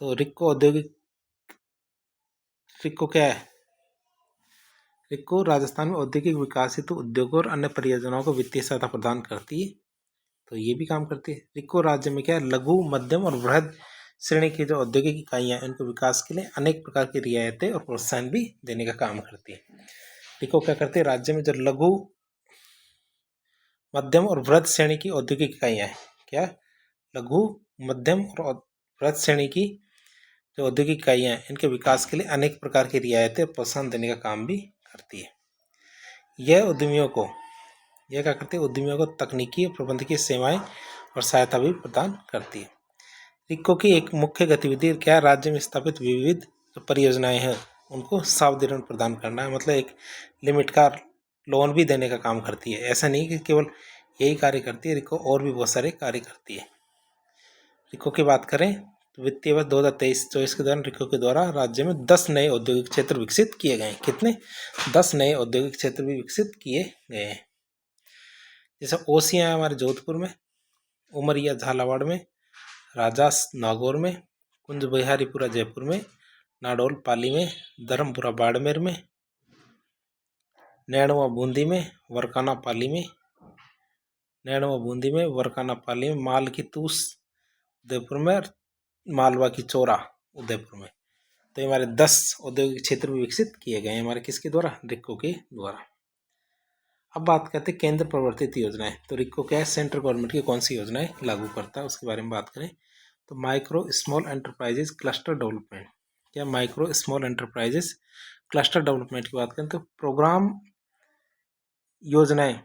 तो रिक्को क्या है, रिक्को राजस्थान में औद्योगिक विकास हेतु उद्योगों और अन्य परियोजनाओं को वित्तीय सहायता प्रदान करती है। तो ये भी काम करती है। रिक्को राज्य में क्या है, लघु मध्यम और वृहद श्रेणी की जो औद्योगिक इकाइयाँ हैं उनके विकास के लिए अनेक प्रकार की रियायतें और प्रोत्साहन भी देने का काम करती है। रिको क्या करती है, राज्य में जो लघु, मध्यम और वृहद श्रेणी की औद्योगिक इकाइयाँ हैं, क्या लघु, मध्यम और वृहद श्रेणी की जो औद्योगिक इकाइयाँ हैं इनके विकास के लिए अनेक प्रकार की रियायतें और प्रोत्साहन देने का काम भी करती है। यह क्या करती है, उद्यमियों को तकनीकी और प्रबंधकीय सेवाएं और सहायता भी प्रदान करती है। रिको की एक मुख्य गतिविधि क्या, राज्य में स्थापित विविध जो परियोजनाएं हैं उनको सावधि ऋण प्रदान करना है, मतलब एक लिमिट का लोन भी देने का काम करती है। ऐसा नहीं कि केवल यही कार्य करती है, रिको और भी बहुत सारे कार्य करती है। रिको की बात करें तो वित्तीय वर्ष 2023-24 के दौरान रिको के द्वारा राज्य में 10 नए औद्योगिक क्षेत्र विकसित किए गए हैं। कितने, 10 नए औद्योगिक क्षेत्र भी विकसित किए गए हैं। जैसे ओसियां है हमारे जोधपुर में, उमरिया झालावाड़ में, राजास नागौर में, कुंज बिहारीपुरा जयपुर में, नाडोल पाली में, धर्मपुरा बाड़मेर में, नैनवा बूंदी में, वरकाना पाली में, वरकाना पाली में, माल की तूस उदयपुर में, मालवा की चोरा उदयपुर में। तो हमारे 10 औद्योगिक क्षेत्र विकसित किए गए हैं हमारे किसके द्वारा, रिको के द्वारा। अब बात करते हैं केंद्र प्रवर्तित योजनाएं। तो रिको क्या है, सेंट्रल गवर्नमेंट की कौन सी योजनाएं लागू करता है उसके बारे में बात करें तो micro small enterprises cluster development. क्या micro small enterprises cluster development की बात करें तो प्रोग्राम योजनाएं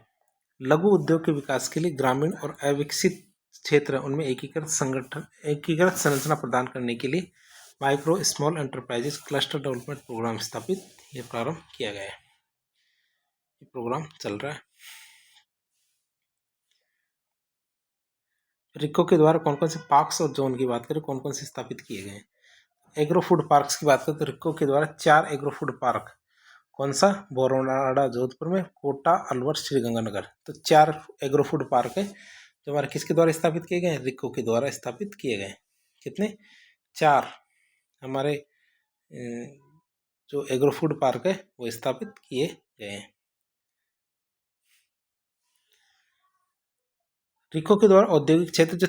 लघु उद्योग के विकास के लिए ग्रामीण और अविकसित क्षेत्र उनमें एकीकृत संरचना प्रदान करने के लिए micro small enterprises cluster development program स्थापित ये प्रारंभ किया गया है। ये प्रोग्राम चल रहा है। रिको के द्वारा कौन कौन से पार्क्स और जोन की बात करें, कौन कौन से स्थापित किए गए हैं। एग्रो फूड पार्क्स की बात करें तो रिको के द्वारा 4 एग्रो फूड पार्क, कौन सा, बोरोनाडा जोधपुर में, कोटा, अलवर, श्रीगंगानगर। तो 4 एग्रो फूड पार्क है जो हमारे किसके द्वारा स्थापित किए गए हैं, रिको के द्वारा स्थापित किए गए। कितने, 4 हमारे जो एग्रो फूड पार्क है वो स्थापित किए गए हैं। रिको के द्वारा औद्योगिक क्षेत्र जो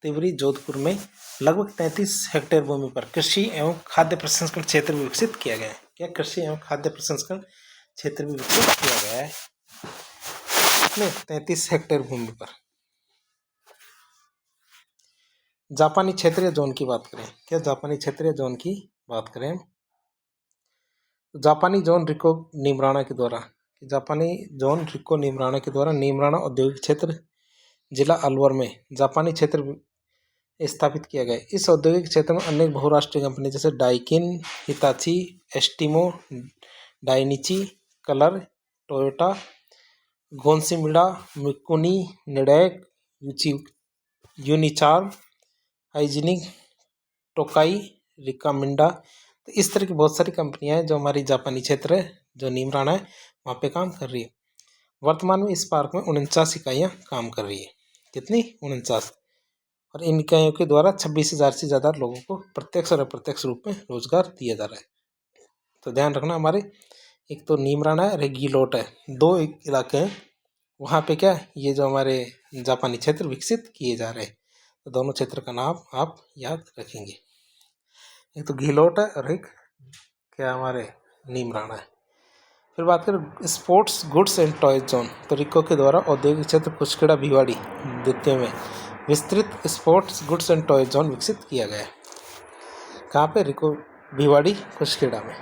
तिवरी जोधपुर में लगभग 33 हेक्टेयर भूमि पर कृषि एवं खाद्य प्रसंस्करण क्षेत्र भी विकसित किया गया है। क्या कृषि एवं खाद्य प्रसंस्करण क्षेत्र भी विकसित किया गया है, कितने, 33 हेक्टेयर भूमि पर। जापानी क्षेत्रीय जोन की बात करें, क्या जापानी क्षेत्रीय जोन की बात करें तो जापानी जोन रिको नीमराणा के द्वारा नीमराणा औद्योगिक क्षेत्र जिला अलवर में जापानी क्षेत्र स्थापित किया गया। इस औद्योगिक क्षेत्र में अनेक बहुराष्ट्रीय कंपनी जैसे Daikin, Hitachi, Astemo, Dainichi, Colour, Toyota, गोंसिमिडा, Mikuni, Nidec, Unicharm, hygienic, Tokai, रिकामिंडा, तो इस तरह की बहुत सारी कंपनियां हैं जो हमारी जापानी क्षेत्र है जो नीमराणा है वहाँ पे काम कर रही है। वर्तमान में इस पार्क में 49 इकाइयाँ काम कर रही है। कितनी, 49। और इन इकाइयों के द्वारा 26,000 से ज़्यादा लोगों को प्रत्यक्ष और अप्रत्यक्ष रूप में रोजगार दिया जा रहा है। तो ध्यान रखना, हमारे एक तो नीमराणा है और एक गीलोट है, 2 इलाके हैं वहाँ पे क्या ये जो हमारे जापानी क्षेत्र विकसित किए जा रहे हैं। तो दोनों क्षेत्र का नाम आप याद रखेंगे, एक तो गीलोट है और एक क्या हमारे नीमराणा है। फिर बात करें sports goods and toys zone. तो रिको के द्वारा औद्योगिक क्षेत्र कुचखेड़ा भिवाड़ी द्वितीय में विस्तृत sports goods and toys zone विकसित किया गया है। कहाँ पे, रिको भिवाड़ी कुचखेड़ा में।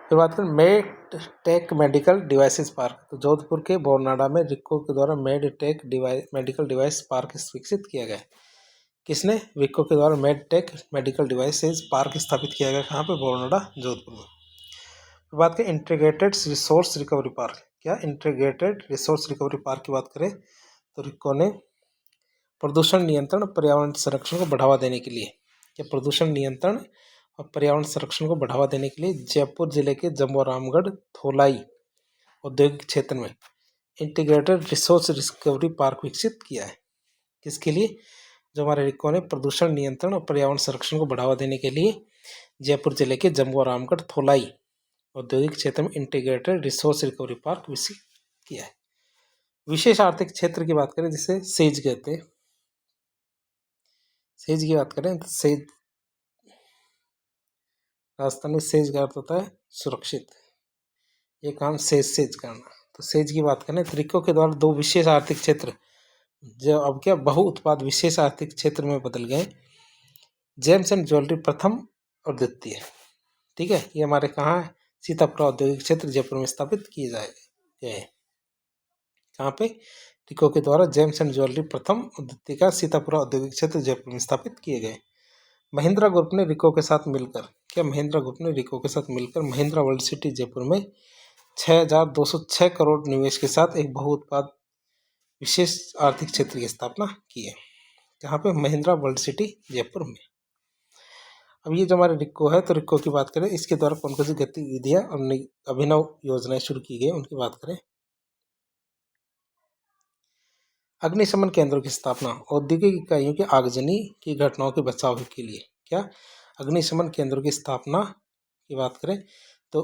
फिर बात करें med tech medical devices park. तो जोधपुर के बोरनाडा में रिको के द्वारा med tech medical device park विकसित किया गया। किसने, रिको के द्वारा med tech medical devices park स्थापित किया गया। कहाँ पे, बोरनाडा जोधपुर में। फिर बात करें इंटीग्रेटेड रिसोर्स रिकवरी पार्क। क्या इंटीग्रेटेड रिसोर्स रिकवरी पार्क की बात करें तो रिको ने प्रदूषण नियंत्रण और पर्यावरण संरक्षण को बढ़ावा देने के लिए जयपुर जिले के जम्बोरामगढ़ थोलाई औद्योगिक क्षेत्र में इंटीग्रेटेड रिसोर्स रिकवरी पार्क विकसित किया है। किसके लिए, जो हमारे रिको ने प्रदूषण नियंत्रण और पर्यावरण संरक्षण को बढ़ावा देने के लिए जयपुर जिले के जम्बोरामगढ़ थोलाई औद्योगिक क्षेत्र में इंटीग्रेटेड रिसोर्स रिकवरी पार्क विकसित किया है। विशेष आर्थिक क्षेत्र की बात करें जिसे सेज कहते हैं, सेज की बात करें तो सेज, राजस्थान में सेज का अर्थ होता है सुरक्षित, ये काम सेज करना। तो सेज की बात करें तो रिको के द्वारा दो विशेष आर्थिक क्षेत्र जो अब क्या बहु उत्पाद विशेष आर्थिक क्षेत्र में बदल गए। जेम्स एंड ज्वेलरी प्रथम और द्वितीय, ठीक है, ये हमारे कहाँ है, सीतापुर औद्योगिक क्षेत्र जयपुर में स्थापित किए गए। कहाँ पे, रिको के द्वारा जेम्स एंड ज्वेलरी प्रथम और द्वितीय का सीतापुर औद्योगिक क्षेत्र जयपुर में स्थापित किए गए। महिंद्रा ग्रुप ने रिको के साथ मिलकर, क्या महिंद्रा ग्रुप ने रिको के साथ मिलकर महिंद्रा वर्ल्ड सिटी जयपुर में 6,206 करोड़ निवेश के साथ एक बहुउत्पाद विशेष आर्थिक क्षेत्र की स्थापना की है। जहाँ पे महिंद्रा वर्ल्ड सिटी जयपुर में। अब ये जो हमारे रिको है, तो रिको की बात करें, इसके द्वारा कौन कौन सी गतिविधियाँ और अभिनव योजनाएं शुरू की गई उनकी बात करें। अग्निशमन केंद्रों की स्थापना, औद्योगिक इकाइयों की आगजनी की घटनाओं के बचाव के लिए, क्या अग्निशमन केंद्रों की स्थापना की बात करें तो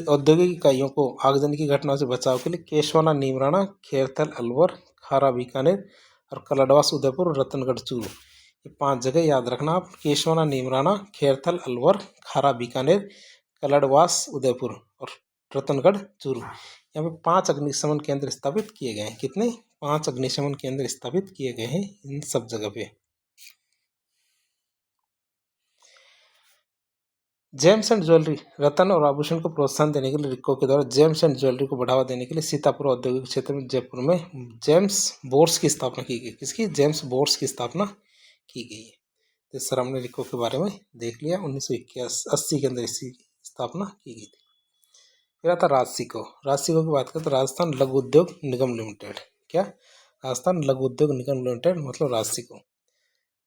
औद्योगिक इकाइयों को आगजनी की घटनाओं से बचाव के लिए केशवाना नीमराणा, खेरथल अलवर, खारा बीकानेर और कलडवास उदयपुर और रतनगढ़ चूरू, ये 5 जगह याद रखना आप। केशवाना नीमराणा, खेरथल अलवर, खारा बीकानेर, कलडवास उदयपुर और रतनगढ़ चूरू, यहाँ पे 5 अग्निशमन केंद्र स्थापित किए गए हैं। कितने, 5 अग्निशमन केंद्र स्थापित किए गए हैं इन सब जगह पे। जेम्स एंड ज्वेलरी, रतन और आभूषण को प्रोत्साहन देने के लिए रिको के द्वारा जेम्स एंड ज्वेलरी को बढ़ावा देने के लिए सीतापुर औद्योगिक क्षेत्र में जयपुर में जेम्स बोर्ड्स की स्थापना की गई। किसकी, जेम्स बोर्ड्स की स्थापना की गई है। तो सर हमने रिको के बारे में देख लिया। 1980 के अंदर इसकी स्थापना की गई थी। फिर आता राजसिको। राजसिको की बात करें तो राजस्थान लघु उद्योग निगम लिमिटेड, क्या राजस्थान लघु उद्योग निगम लिमिटेड मतलब राजसिको।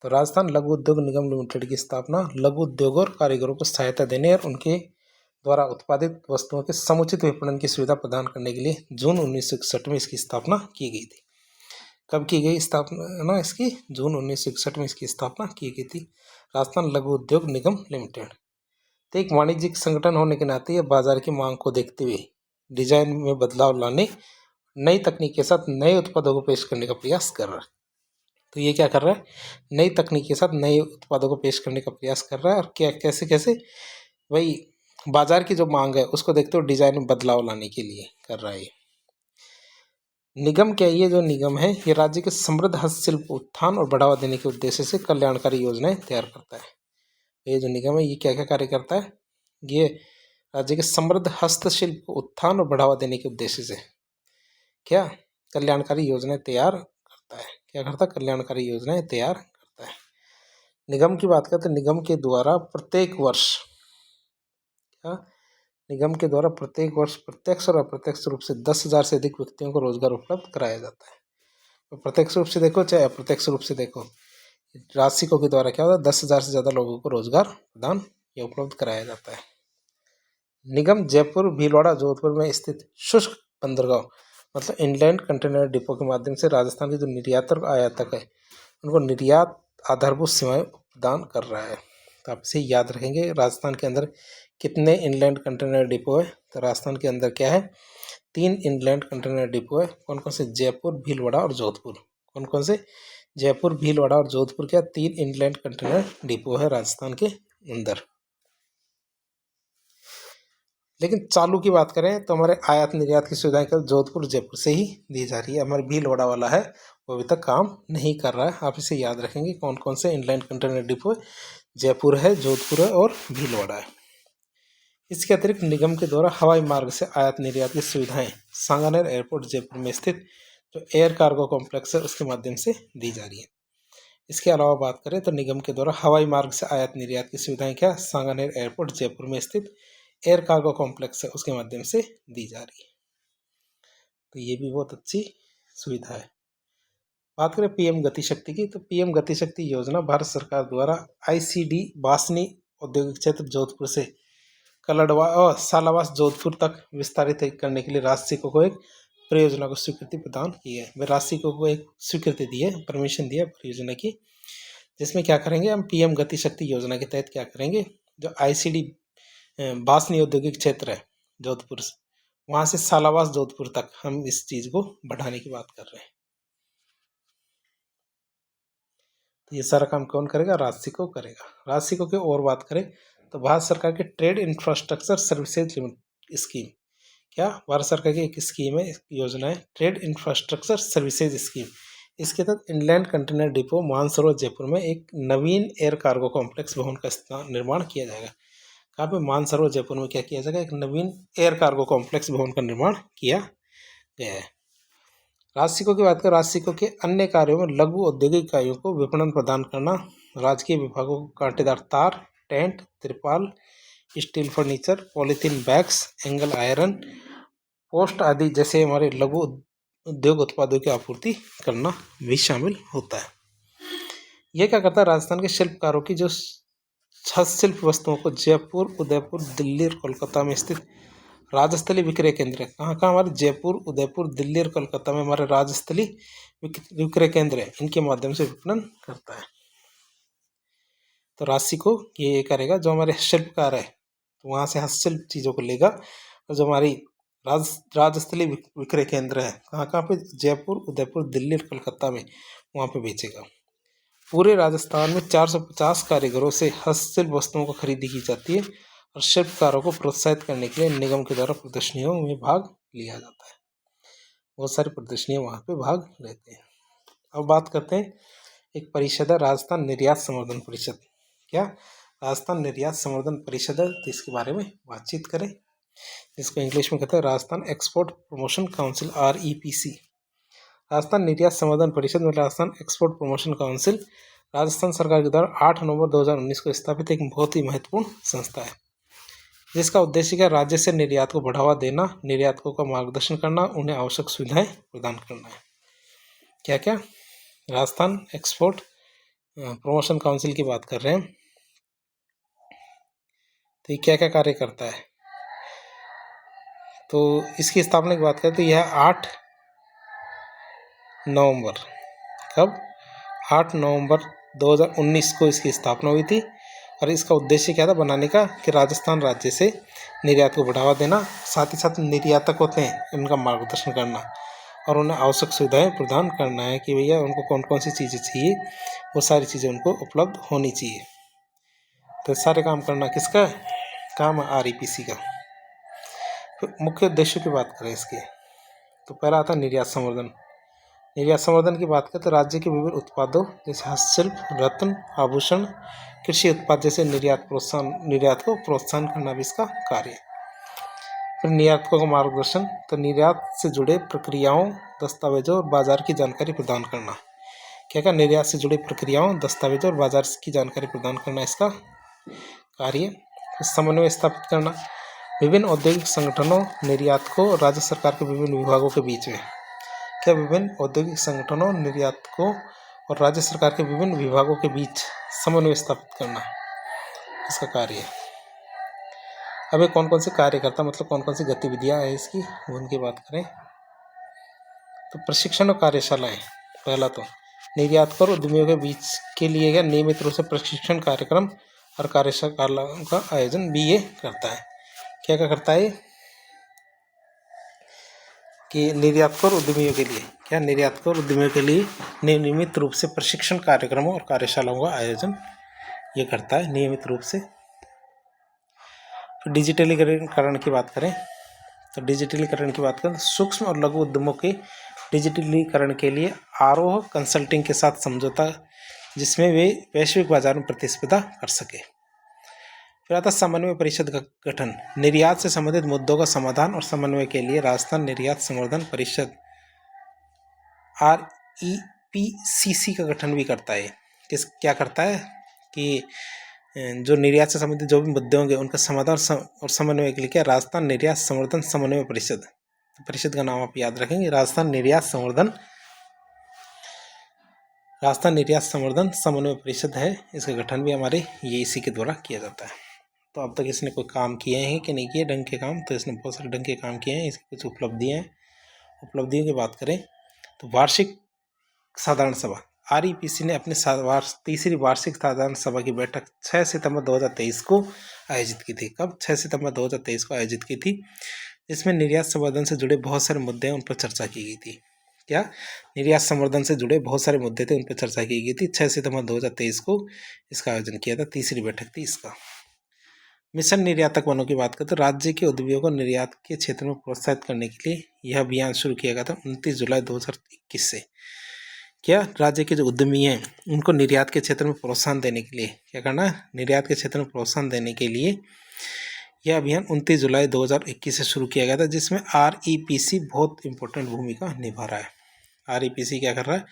तो राजस्थान लघु उद्योग निगम लिमिटेड की स्थापना लघु उद्योगों और कारीगरों को सहायता देने और उनके द्वारा उत्पादित वस्तुओं के समुचित विपणन की सुविधा प्रदान करने के लिए जून 1961 में इसकी स्थापना की गई थी। कब की गई स्थापना इसकी, जून 1961 में इसकी स्थापना की गई थी, राजस्थान लघु उद्योग निगम लिमिटेड। तो एक वाणिज्यिक संगठन होने के नाते यह बाजार की मांग को देखते हुए डिजाइन में बदलाव लाने, नई तकनीक के साथ नए उत्पादों को पेश करने का प्रयास कर रहा है। तो ये क्या कर रहा है, नई तकनीक के साथ नए उत्पादों को पेश करने का प्रयास कर रहा है। और क्या कैसे कैसे, वही बाजार की जो मांग है उसको देखते हुए डिजाइन में बदलाव लाने के लिए कर रहा है। निगम क्या, ये जो निगम है ये राज्य के समृद्ध हस्तशिल्प उत्थान और बढ़ावा देने के उद्देश्य से कल्याणकारी योजनाएं तैयार करता है। ये जो निगम है ये क्या क्या कार्य करता है, ये राज्य के समृद्ध हस्तशिल्प उत्थान और बढ़ावा देने के उद्देश्य से क्या कल्याणकारी योजनाएं तैयार करता है। क्या करता है, कल्याणकारी योजनाएं तैयार करता है। निगम की बात करते हैं, निगम के द्वारा प्रत्येक वर्ष, क्या निगम के द्वारा प्रत्येक वर्ष प्रत्यक्ष और अप्रत्यक्ष रूप से 10,000 से अधिक व्यक्तियों को रोजगार उपलब्ध कराया जाता है। तो प्रत्यक्ष रूप से देखो चाहे अप्रत्यक्ष रूप से देखो, राशिकों के द्वारा क्या होता है, 10,000 से ज़्यादा लोगों को रोजगार प्रदान या उपलब्ध कराया जाता है। निगम जयपुर, भीलवाड़ा, जोधपुर में स्थित शुष्क बंदरगाह मतलब इनलैंड कंटेनर डिपो के माध्यम से राजस्थान के जो निर्यातक और आयातक है उनको निर्यात आधारभूत सेवाएं प्रदान कर रहा है। तो आप इसे याद रखेंगे, राजस्थान के अंदर कितने इनलैंड कंटेनर डिपो है, तो राजस्थान के अंदर क्या है, 3 इनलैंड कंटेनर डिपो है। कौन कौन से, जयपुर, भीलवाड़ा और जोधपुर। कौन कौन से, जयपुर, भीलवाड़ा और जोधपुर, क्या 3 इनलैंड कंटेनर डिपो है राजस्थान के अंदर। लेकिन चालू की बात करें तो हमारे आयात निर्यात की सुविधाएं केवल जोधपुर जयपुर से ही दी जा रही है। हमारे भीलवाड़ा वाला है वो अभी तक काम नहीं कर रहा है। आप इसे याद रखेंगे, कौन कौन से इनलैंड कंटेनर डिपो है, जयपुर है, जोधपुर है और भीलवाड़ा है। इसके अतिरिक्त निगम के द्वारा हवाई मार्ग से आयात निर्यात की सुविधाएं सांगानेर एयरपोर्ट जयपुर में स्थित जो एयर कार्गो कॉम्प्लेक्स है उसके माध्यम से दी जा रही है। इसके अलावा बात करें तो निगम के द्वारा हवाई मार्ग से आयात निर्यात की सुविधाएं क्या, सांगानेर एयरपोर्ट जयपुर में स्थित एयर कार्गो कॉम्प्लेक्स है उसके माध्यम से दी जा रही है। तो ये भी बहुत अच्छी सुविधा है। बात करें पीएम गति शक्ति की, तो पीएम गति शक्ति योजना भारत सरकार द्वारा आईसीडी बासनी औद्योगिक क्षेत्र जोधपुर से कलडवा और सालावास जोधपुर तक विस्तारित करने के लिए राजसिको को एक परियोजना को स्वीकृति प्रदान की है। वे राजसिको को एक स्वीकृति दी है, परमिशन दिया परियोजना की, जिसमें क्या करेंगे हम, पीएम गति शक्ति योजना के तहत क्या करेंगे, जो आईसीडी बासनी औद्योगिक क्षेत्र है जोधपुर से, वहाँ से सालावास जोधपुर तक हम इस चीज़ को बढ़ाने की बात कर रहे हैं। तो ये सारा काम कौन करेगा? राजसिको करेगा। राजसिको की और बात करें तो भारत सरकार की ट्रेड इंफ्रास्ट्रक्चर सर्विसेज स्कीम, क्या भारत सरकार की एक स्कीम है, योजना है ट्रेड इंफ्रास्ट्रक्चर सर्विसेज स्कीम। इसके तहत इंलैंड कंटेनर डिपो मानसरोवर जयपुर में एक नवीन एयर कार्गो कॉम्प्लेक्स भवन का निर्माण किया जाएगा। कहाँ पे? मानसरोवर जयपुर में क्या किया जाएगा? एक नवीन एयर कार्गो कॉम्प्लेक्स भवन का निर्माण किया गया है। राजसिको की बात करें, राजसिको के अन्य कार्यों में लघु औद्योगिक इकाइयों को विपणन प्रदान करना, राजकीय विभागों को कांटेदार तार, टेंट, तिरपाल, steel furniture, polythene bags, angle iron, post आदि जैसे हमारे लघु उद्योग उत्पादों की आपूर्ति करना भी शामिल होता है। यह क्या करता है? राजस्थान के शिल्पकारों की जो हस्तशिल्प वस्तुओं को जयपुर, उदयपुर, दिल्ली और कोलकाता में स्थित राजस्थली विक्रय केंद्र है। कहाँ कहाँ? हमारे जयपुर, उदयपुर, दिल्ली और कोलकाता में हमारे राजस्थली विक्रय केंद्र है, इनके माध्यम से विपणन करता है। तो राजसिको ये करेगा, जो हमारे शिल्पकार है तो वहाँ से हस्तशिल्प चीज़ों को लेगा, और जो हमारी राजस्थली विक्रय केंद्र है कहाँ कहाँ पे? जयपुर, उदयपुर, दिल्ली और कोलकाता में, वहाँ पे बेचेगा। पूरे राजस्थान में 450 कारीगरों से हस्तशिल्प वस्तुओं को खरीदी की जाती है और शिल्पकारों को प्रोत्साहित करने के लिए निगम के द्वारा प्रदर्शनियों में भाग लिया जाता है। बहुत सारी प्रदर्शनियाँ वहाँ पे भाग लेते हैं। अब बात करते हैं, एक परिषद है राजस्थान निर्यात संवर्धन परिषद। क्या? राजस्थान निर्यात संवर्धन परिषद है, तो इसके बारे में बातचीत करें, जिसको इंग्लिश में कहते हैं Rajasthan export promotion council, REPC। Rajasthan निर्यात संवर्धन परिषद में Rajasthan export promotion council Rajasthan सरकार के द्वारा 8 नवंबर 2019 को स्थापित एक बहुत ही महत्वपूर्ण संस्था है, जिसका उद्देश्य क्या? राज्य से निर्यात को बढ़ावा देना, निर्यातकों का मार्गदर्शन करना, उन्हें आवश्यक सुविधाएं प्रदान करना है। क्या क्या? राजस्थान एक्सपोर्ट प्रमोशन काउंसिल की बात कर रहे हैं, तो ये क्या क्या कार्य करता है? तो इसकी स्थापना की बात करें तो यह 8 नवंबर, कब? 8 नवंबर 2019 को इसकी स्थापना हुई थी, और इसका उद्देश्य क्या था बनाने का? कि राजस्थान राज्य से निर्यात को बढ़ावा देना, साथ ही साथ निर्यातक होते हैं उनका मार्गदर्शन करना, और उन्हें आवश्यक सुविधाएं प्रदान करना है कि भैया उनको कौन कौन सी चीज़ें चाहिए, वो सारी चीज़ें उनको उपलब्ध होनी चाहिए। तो सारे काम करना किसका काम है? REPC का। फिर मुख्य उद्देश्यों की बात करें इसके, तो पहला आता है निर्यात संवर्धन। निर्यात संवर्धन की बात करें तो राज्य के विभिन्न उत्पादों जैसे हस्तशिल्प, रत्न, आभूषण, कृषि उत्पाद जैसे निर्यात को प्रोत्साहन करना भी इसका कार्य है। फिर निर्यातकों का मार्गदर्शन, तो निर्यात से जुड़े प्रक्रियाओं, दस्तावेजों और बाजार की जानकारी प्रदान करना। क्या क्या? निर्यात से जुड़ी प्रक्रियाओं, दस्तावेजों और बाजार की जानकारी प्रदान करना इसका कार्य। समन्वय स्थापित करना, विभिन्न औद्योगिक संगठनों, निर्यातकों और राज्य सरकार के विभिन्न विभागों के बीच में। क्या? विभिन्न औद्योगिक संगठनों, निर्यातकों और राज्य सरकार के विभिन्न विभागों के बीच समन्वय स्थापित करना इसका कार्य है। अब ये कौन कौन से कार्य करता, मतलब कौन कौन सी गतिविधियां है इसकी, उनकी बात करें तो प्रशिक्षण और कार्यशालाएं। पहला तो निर्यातकों और उद्यमियों के बीच के लिए क्या नियमित रूप से प्रशिक्षण कार्यक्रम और कार्यशालाओं का आयोजन भी ये करता है। क्या क्या करता है कि निर्यातकों और उद्यमियों के लिए, क्या निर्यातकों और उद्यमियों के लिए नियमित रूप से प्रशिक्षण कार्यक्रमों और कार्यशालाओं का आयोजन ये करता है नियमित रूप से। डिजिटलीकरण की बात करें तो डिजिटलीकरण की बात करें तो सूक्ष्म और लघु उद्यमों के डिजिटलीकरण के लिए आरोह कंसल्टिंग के साथ समझौता, जिसमें वे वैश्विक बाजार में प्रतिस्पर्धा कर सके। फिर आता समन्वय परिषद का गठन, निर्यात से संबंधित मुद्दों का समाधान और समन्वय के लिए राजस्थान निर्यात संवर्धन परिषद REPCC का गठन भी करता है। क्या करता है कि जो निर्यात से संबंधित जो भी मुद्दे होंगे उनका समाधान और समन्वय के लिए क्या राजस्थान निर्यात संवर्धन समन्वय परिषद, परिषद का नाम आप याद रखेंगे, राजस्थान निर्यात संवर्धन समन्वय परिषद है। इसका गठन भी हमारे ये इसी के द्वारा किया जाता है। तो अब तक इसने कोई काम किए हैं कि नहीं किए ढंग के काम, तो इसने बहुत सारे ढंग के काम किए हैं। इसकी कुछ उपलब्धियाँ हैं। उपलब्धियों की बात करें तो वार्षिक साधारण सभा, REPC ने अपनी तीसरी वार्षिक साधारण सभा की बैठक 6 सितंबर 2023 को आयोजित की थी। कब? 6 सितंबर 2023 को आयोजित की थी, जिसमें निर्यात संवर्धन से जुड़े बहुत सारे मुद्दे हैं, उन पर चर्चा की गई थी। क्या निर्यात संवर्धन से जुड़े बहुत सारे मुद्दे थे, उन पर चर्चा की गई थी। 6 सितंबर 2023 को इसका आयोजन किया था, तीसरी बैठक थी इसका। मिशन निर्यातक वनों की बात करें तो राज्य के उद्योगों को निर्यात के क्षेत्र में प्रोत्साहित करने के लिए यह अभियान शुरू किया गया था 29 जुलाई 2021 से। क्या राज्य के जो उद्यमी हैं उनको निर्यात के क्षेत्र में प्रोत्साहन देने के लिए क्या करना है, निर्यात के क्षेत्र में प्रोत्साहन देने के लिए यह अभियान 29 जुलाई 2021 से शुरू किया गया था, जिसमें REPC बहुत इंपॉर्टेंट भूमिका निभा रहा है। REPC क्या कर रहा है,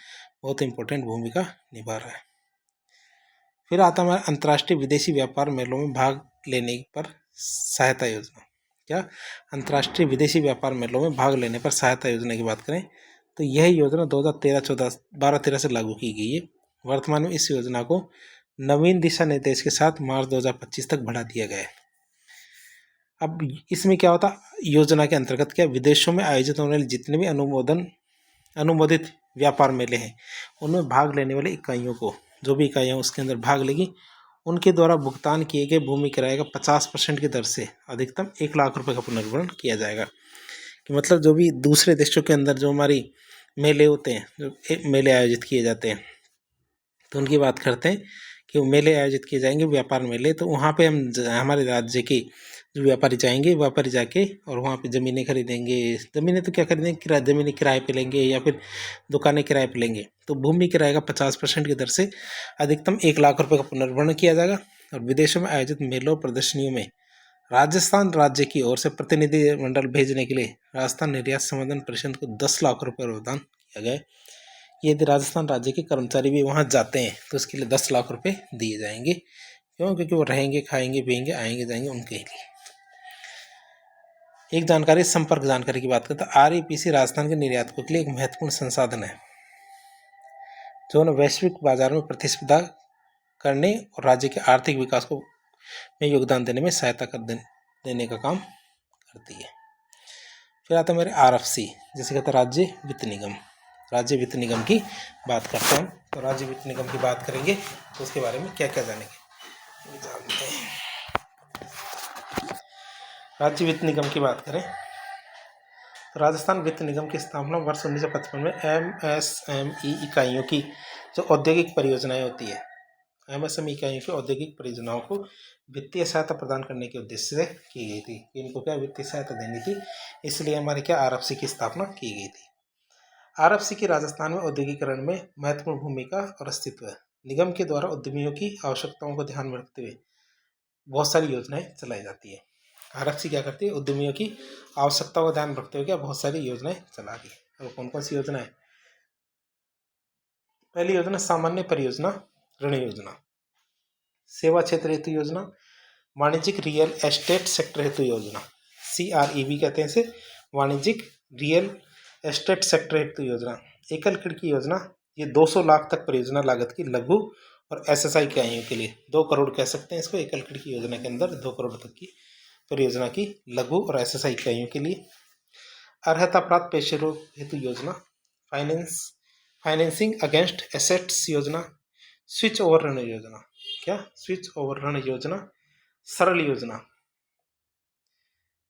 बहुत इंपॉर्टेंट भूमिका निभा रहा है। फिर आता हमारा अंतर्राष्ट्रीय विदेशी व्यापार मेलों में भाग लेने पर सहायता योजना। क्या अंतर्राष्ट्रीय विदेशी व्यापार मेलों में भाग लेने पर सहायता योजना की बात करें तो यह योजना 2013-14 से लागू की गई है। वर्तमान में इस योजना को नवीन दिशा निर्देश के साथ मार्च 2025 तक बढ़ा दिया गया है। अब इसमें क्या होता, योजना के अंतर्गत क्या विदेशों में आयोजित होने वाले जितने भी अनुमोदित व्यापार मेले हैं उनमें भाग लेने वाली इकाइयों को, जो भी इकाइयाँ उसके अंदर भाग लेगी, उनके द्वारा भुगतान किए गए भूमि किराए का 50% की दर से अधिकतम 1 लाख रुपए का पुनर्भरण किया जाएगा। कि मतलब जो भी दूसरे देशों के अंदर जो हमारी मेले होते हैं, जो मेले आयोजित किए जाते हैं, तो उनकी बात करते हैं कि वो मेले आयोजित किए जाएंगे, व्यापार मेले, तो वहाँ पे हम हमारे राज्य के जो व्यापारी जाएंगे, व्यापारी जाके और वहाँ पे ज़मीनें खरीदेंगे। ज़मीनें तो क्या खरीदेंगे, ज़मीनें किराए पे लेंगे या फिर दुकानें किराए पे लेंगे। तो भूमि किराए का 50% की दर से अधिकतम 1 लाख रुपये का पुनर्भरण किया जाएगा। और विदेशों में आयोजित मेलों प्रदर्शनियों में राजस्थान राज्य की ओर से प्रतिनिधि मंडल भेजने के लिए राजस्थान निर्यात संवर्धन परिषद को 10 लाख रुपये प्रदान किया गया। यदि राजस्थान राज्य के कर्मचारी भी वहाँ जाते हैं तो उसके लिए 10 लाख रुपए दिए जाएंगे। क्यों? क्योंकि वो रहेंगे, खाएंगे, पिएंगे, आएंगे जाएंगे उनके लिए। एक जानकारी, संपर्क जानकारी की बात करते हैं। REPC राजस्थान के निर्यातकों के लिए एक महत्वपूर्ण संसाधन है जो उन्हें वैश्विक बाजार में प्रतिस्पर्धा करने और राज्य के आर्थिक विकास को में योगदान देने में सहायता देने का काम करती है। फिर आता है मेरे RFC, जिसे कहते हैं राज्य वित्त निगम। राज्य वित्त निगम की बात करते हैं, तो राज्य वित्त निगम की बात करेंगे तो उसके बारे में क्या क्या जानेंगे, जानते हैं। राज्य वित्त निगम की बात करें तो राजस्थान वित्त निगम की स्थापना वर्ष 1955 में MSME इकाइयों की जो औद्योगिक परियोजनाएं होती है, MSME इकाइयों की औद्योगिक परियोजनाओं को वित्तीय सहायता प्रदान करने के उद्देश्य से की गई थी। इनको क्या वित्तीय सहायता देनी थी, इसलिए हमारे क्या RFC की स्थापना की गई थी। RFC की राजस्थान में औद्योगिकरण में महत्वपूर्ण भूमिका और अस्तित्व है। निगम के द्वारा उद्यमियों की आवश्यकताओं को ध्यान में रखते हुए बहुत सारी योजनाएं चलाई जाती है। RFC क्या करती है, उद्यमियों की आवश्यकताओं को ध्यान में रखते हुए क्या बहुत सारी योजनाएं चला रही है। और कौन कौन सी योजना है? पहली योजना सामान्य परियोजना ऋण योजना, सेवा क्षेत्र हेतु योजना, वाणिज्यिक रियल एस्टेट सेक्टर हेतु योजना, CREB कहते हैं इसे, वाणिज्यिक रियल एस्टेट सेक्टर हेतु योजना, एकल खिड़की योजना। ये 200 लाख तक परियोजना लागत की लघु और SSI इकाइयों के लिए 2 करोड़ कह सकते हैं इसको। एकल खिड़की योजना के अंदर 2 करोड़ तक की परियोजना की लघु और SSI इकाइयों के लिए। अर्हता प्राप्त पेशेवरों हेतु योजना, फाइनेंसिंग अगेंस्ट एसेट्स योजना, स्विच ओवर ऋण योजना। क्या? स्विच ओवर ऋण योजना, सरल योजना,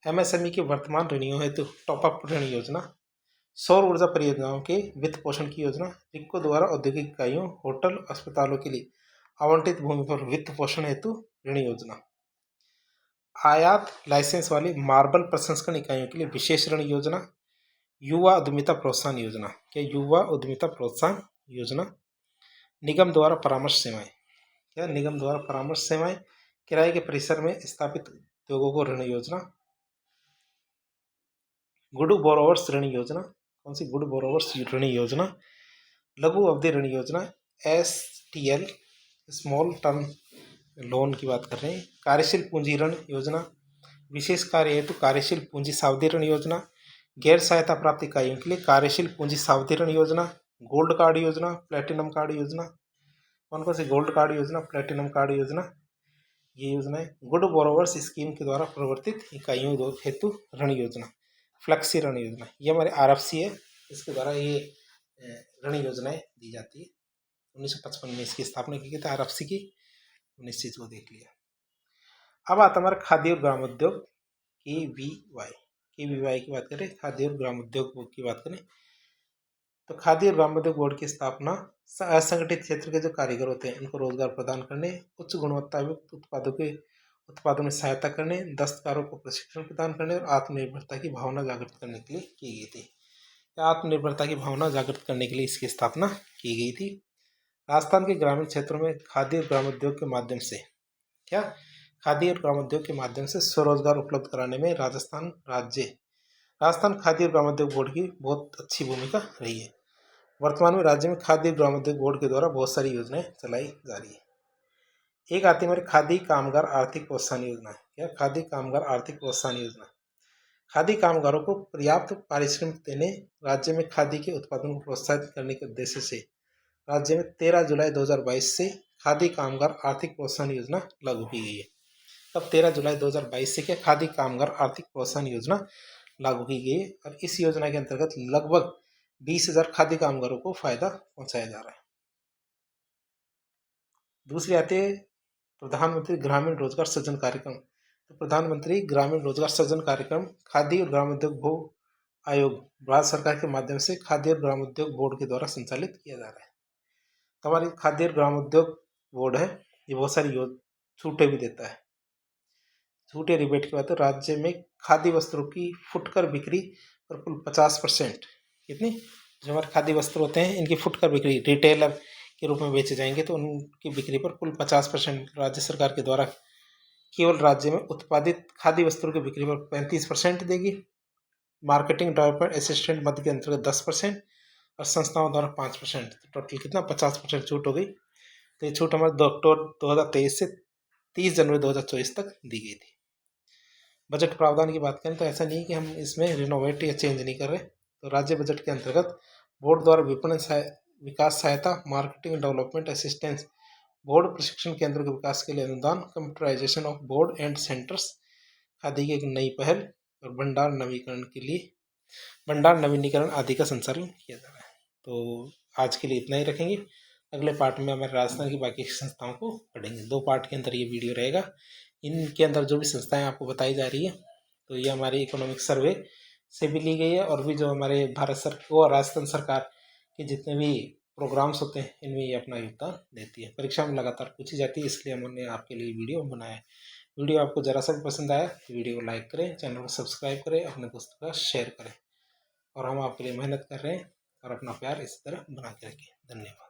MSME के वर्तमान ऋणियों हेतु टॉपअप ऋण योजना, सौर ऊर्जा परियोजनाओं के वित्त पोषण की योजना, रिक्को द्वारा औद्योगिक इकाइयों, होटल, अस्पतालों के लिए आवंटित भूमि पर वित्त पोषण हेतु ऋण योजना, आयात लाइसेंस वाली मार्बल प्रसंस्करण इकाइयों के लिए विशेष ऋण योजना, युवा उद्यमिता प्रोत्साहन योजना। क्या? युवा उद्यमिता प्रोत्साहन योजना, निगम द्वारा परामर्श सेवाएं। क्या? निगम द्वारा परामर्श सेवाएं, किराए के परिसर में स्थापित उद्योगों को ऋण योजना, गुड बोरोवर्स ऋण योजना। कौन सी? गुड बोरोवर्स ऋण योजना, लघु अवधि ऋण योजना, STL स्मॉल टर्म लोन की बात कर रहे हैं, कार्यशील पूंजी ऋण योजना, विशेष कार्य हेतु कार्यशील पूंजी सावधि ऋण योजना, गैर सहायता प्राप्त इकाइयों के लिए कार्यशील पूंजी सावधि ऋण योजना, गोल्ड कार्ड योजना, प्लेटिनम कार्ड योजना। कौन कौन सी? गोल्ड कार्ड योजना, प्लेटिनम कार्ड योजना, ये योजनाएं गुड बोरोवर्स स्कीम के द्वारा प्रवर्तित इकाइयों हेतु ऋण योजना, फ्लेक्सी ऋण योजना। ये हमारे RFC है, इसके द्वारा ये ऋण योजनाएं दी जाती है। 1955 में इसकी स्थापना की गई थी RFC की। 19 चीज को देख लिया। अब आता हमारा खाद्य और ग्राम उद्योग KVY की बात करें, खाद्य और ग्राम उद्योग की बात करें तो खादी और ग्रामोद्योग बोर्ड की स्थापना असंगठित क्षेत्र के जो कारीगर होते हैं उनको रोजगार प्रदान करने, उच्च गुणवत्ता युक्त उत्पादों में सहायता करने, दस्तकारों को प्रशिक्षण प्रदान करने और आत्मनिर्भरता की भावना जागृत करने के लिए की गई थी। आत्मनिर्भरता की भावना जागृत करने के लिए इसकी स्थापना की गई थी। राजस्थान के ग्रामीण क्षेत्रों में खादी और ग्रामोद्योग के माध्यम से खादी और ग्रामोद्योग के माध्यम से स्वरोजगार उपलब्ध कराने में राजस्थान खादी और ग्रामोद्योग बोर्ड की बहुत अच्छी भूमिका रही है। वर्तमान में राज्य में खादी और ग्रामोद्योग बोर्ड के द्वारा बहुत सारी योजनाएं चलाई जा रही है। एक आती है हमारी खादी कामगार आर्थिक प्रोत्साहन योजना। खादी कामगार आर्थिक प्रोत्साहन योजना खादी कामगारों को पर्याप्त पारिश्रमिक देने, राज्य में खादी के उत्पादन को प्रोत्साहित करने के उद्देश्य से राज्य में 13 जुलाई 2022 से खादी कामगार आर्थिक प्रोत्साहन योजना लागू की गई है। तब 13 जुलाई 2022 से खादी कामगार आर्थिक प्रोत्साहन योजना लागू की गई है और इस योजना के अंतर्गत लगभग 20,000 खादी कामगारों को फायदा पहुंचाया जा रहा है। दूसरी आती है प्रधानमंत्री ग्रामीण रोजगार सृजन कार्यक्रम। तो प्रधानमंत्री ग्रामीण रोजगार सृजन कार्यक्रम खादी और ग्रामोद्योग आयोग भारत सरकार के माध्यम से खादी और ग्रामोद्योग बोर्ड के द्वारा संचालित किया जा रहा है। तो हमारी खादी और ग्रामोद्योग बोर्ड है, ये बहुत सारी छूटें भी देता है। छूटे रिबेट की बात है, राज्य में खादी वस्त्रों की फुटकर बिक्री पर कुल 50%, कितनी जो हमारे खादी वस्त्र होते हैं इनकी फुटकर बिक्री रिटेलर के रूप में बेचे जाएंगे तो उनकी बिक्री पर कुल 50% राज्य सरकार के द्वारा केवल राज्य में उत्पादित खादी वस्त्रों की बिक्री पर 35% देगी। मार्केटिंग डेवलपमेंट असिस्टेंट मद के अंतर्गत 10% और संस्थाओं द्वारा 5%, तो टोटल कितना 50% छूट हो गई। तो ये छूट हमारे 2 अक्टूबर 2023 से 30 जनवरी 2024 तक दी गई थी। बजट प्रावधान की बात करें तो ऐसा नहीं कि हम इसमें रिनोवेट या चेंज नहीं कर रहे। तो राज्य बजट के अंतर्गत बोर्ड द्वारा विपणन विकास सहायता, मार्केटिंग डेवलपमेंट असिस्टेंस, बोर्ड प्रशिक्षण केंद्र के विकास के लिए अनुदान, computerization of board and centres, khadi की एक नई पहल और भंडार नवीनीकरण आदि का संचालन किया जा रहा है। तो आज के लिए इतना ही रखेंगे। अगले पार्ट में हमारे राजस्थान की बाकी संस्थाओं को पढ़ेंगे। 2 पार्ट के अंदर ये वीडियो रहेगा। इनके अंदर जो भी संस्थाएं आपको बताई जा रही है तो ये हमारी इकोनॉमिक सर्वे से भी ली गई है और भी जो हमारे भारत सरकार और राजस्थान सरकार के जितने भी प्रोग्राम्स होते हैं इनमें ये अपना योगदान देती है। परीक्षा में लगातार पूछी जाती है, इसलिए हमने आपके लिए वीडियो बनाया है। वीडियो आपको ज़रा सा भी पसंद आया तो वीडियो को लाइक करें, चैनल को सब्सक्राइब करें, अपने दोस्तों का शेयर करें और हम आपके लिए मेहनत कर रहे हैं और अपना प्यार इस तरह बना के रखें। धन्यवाद।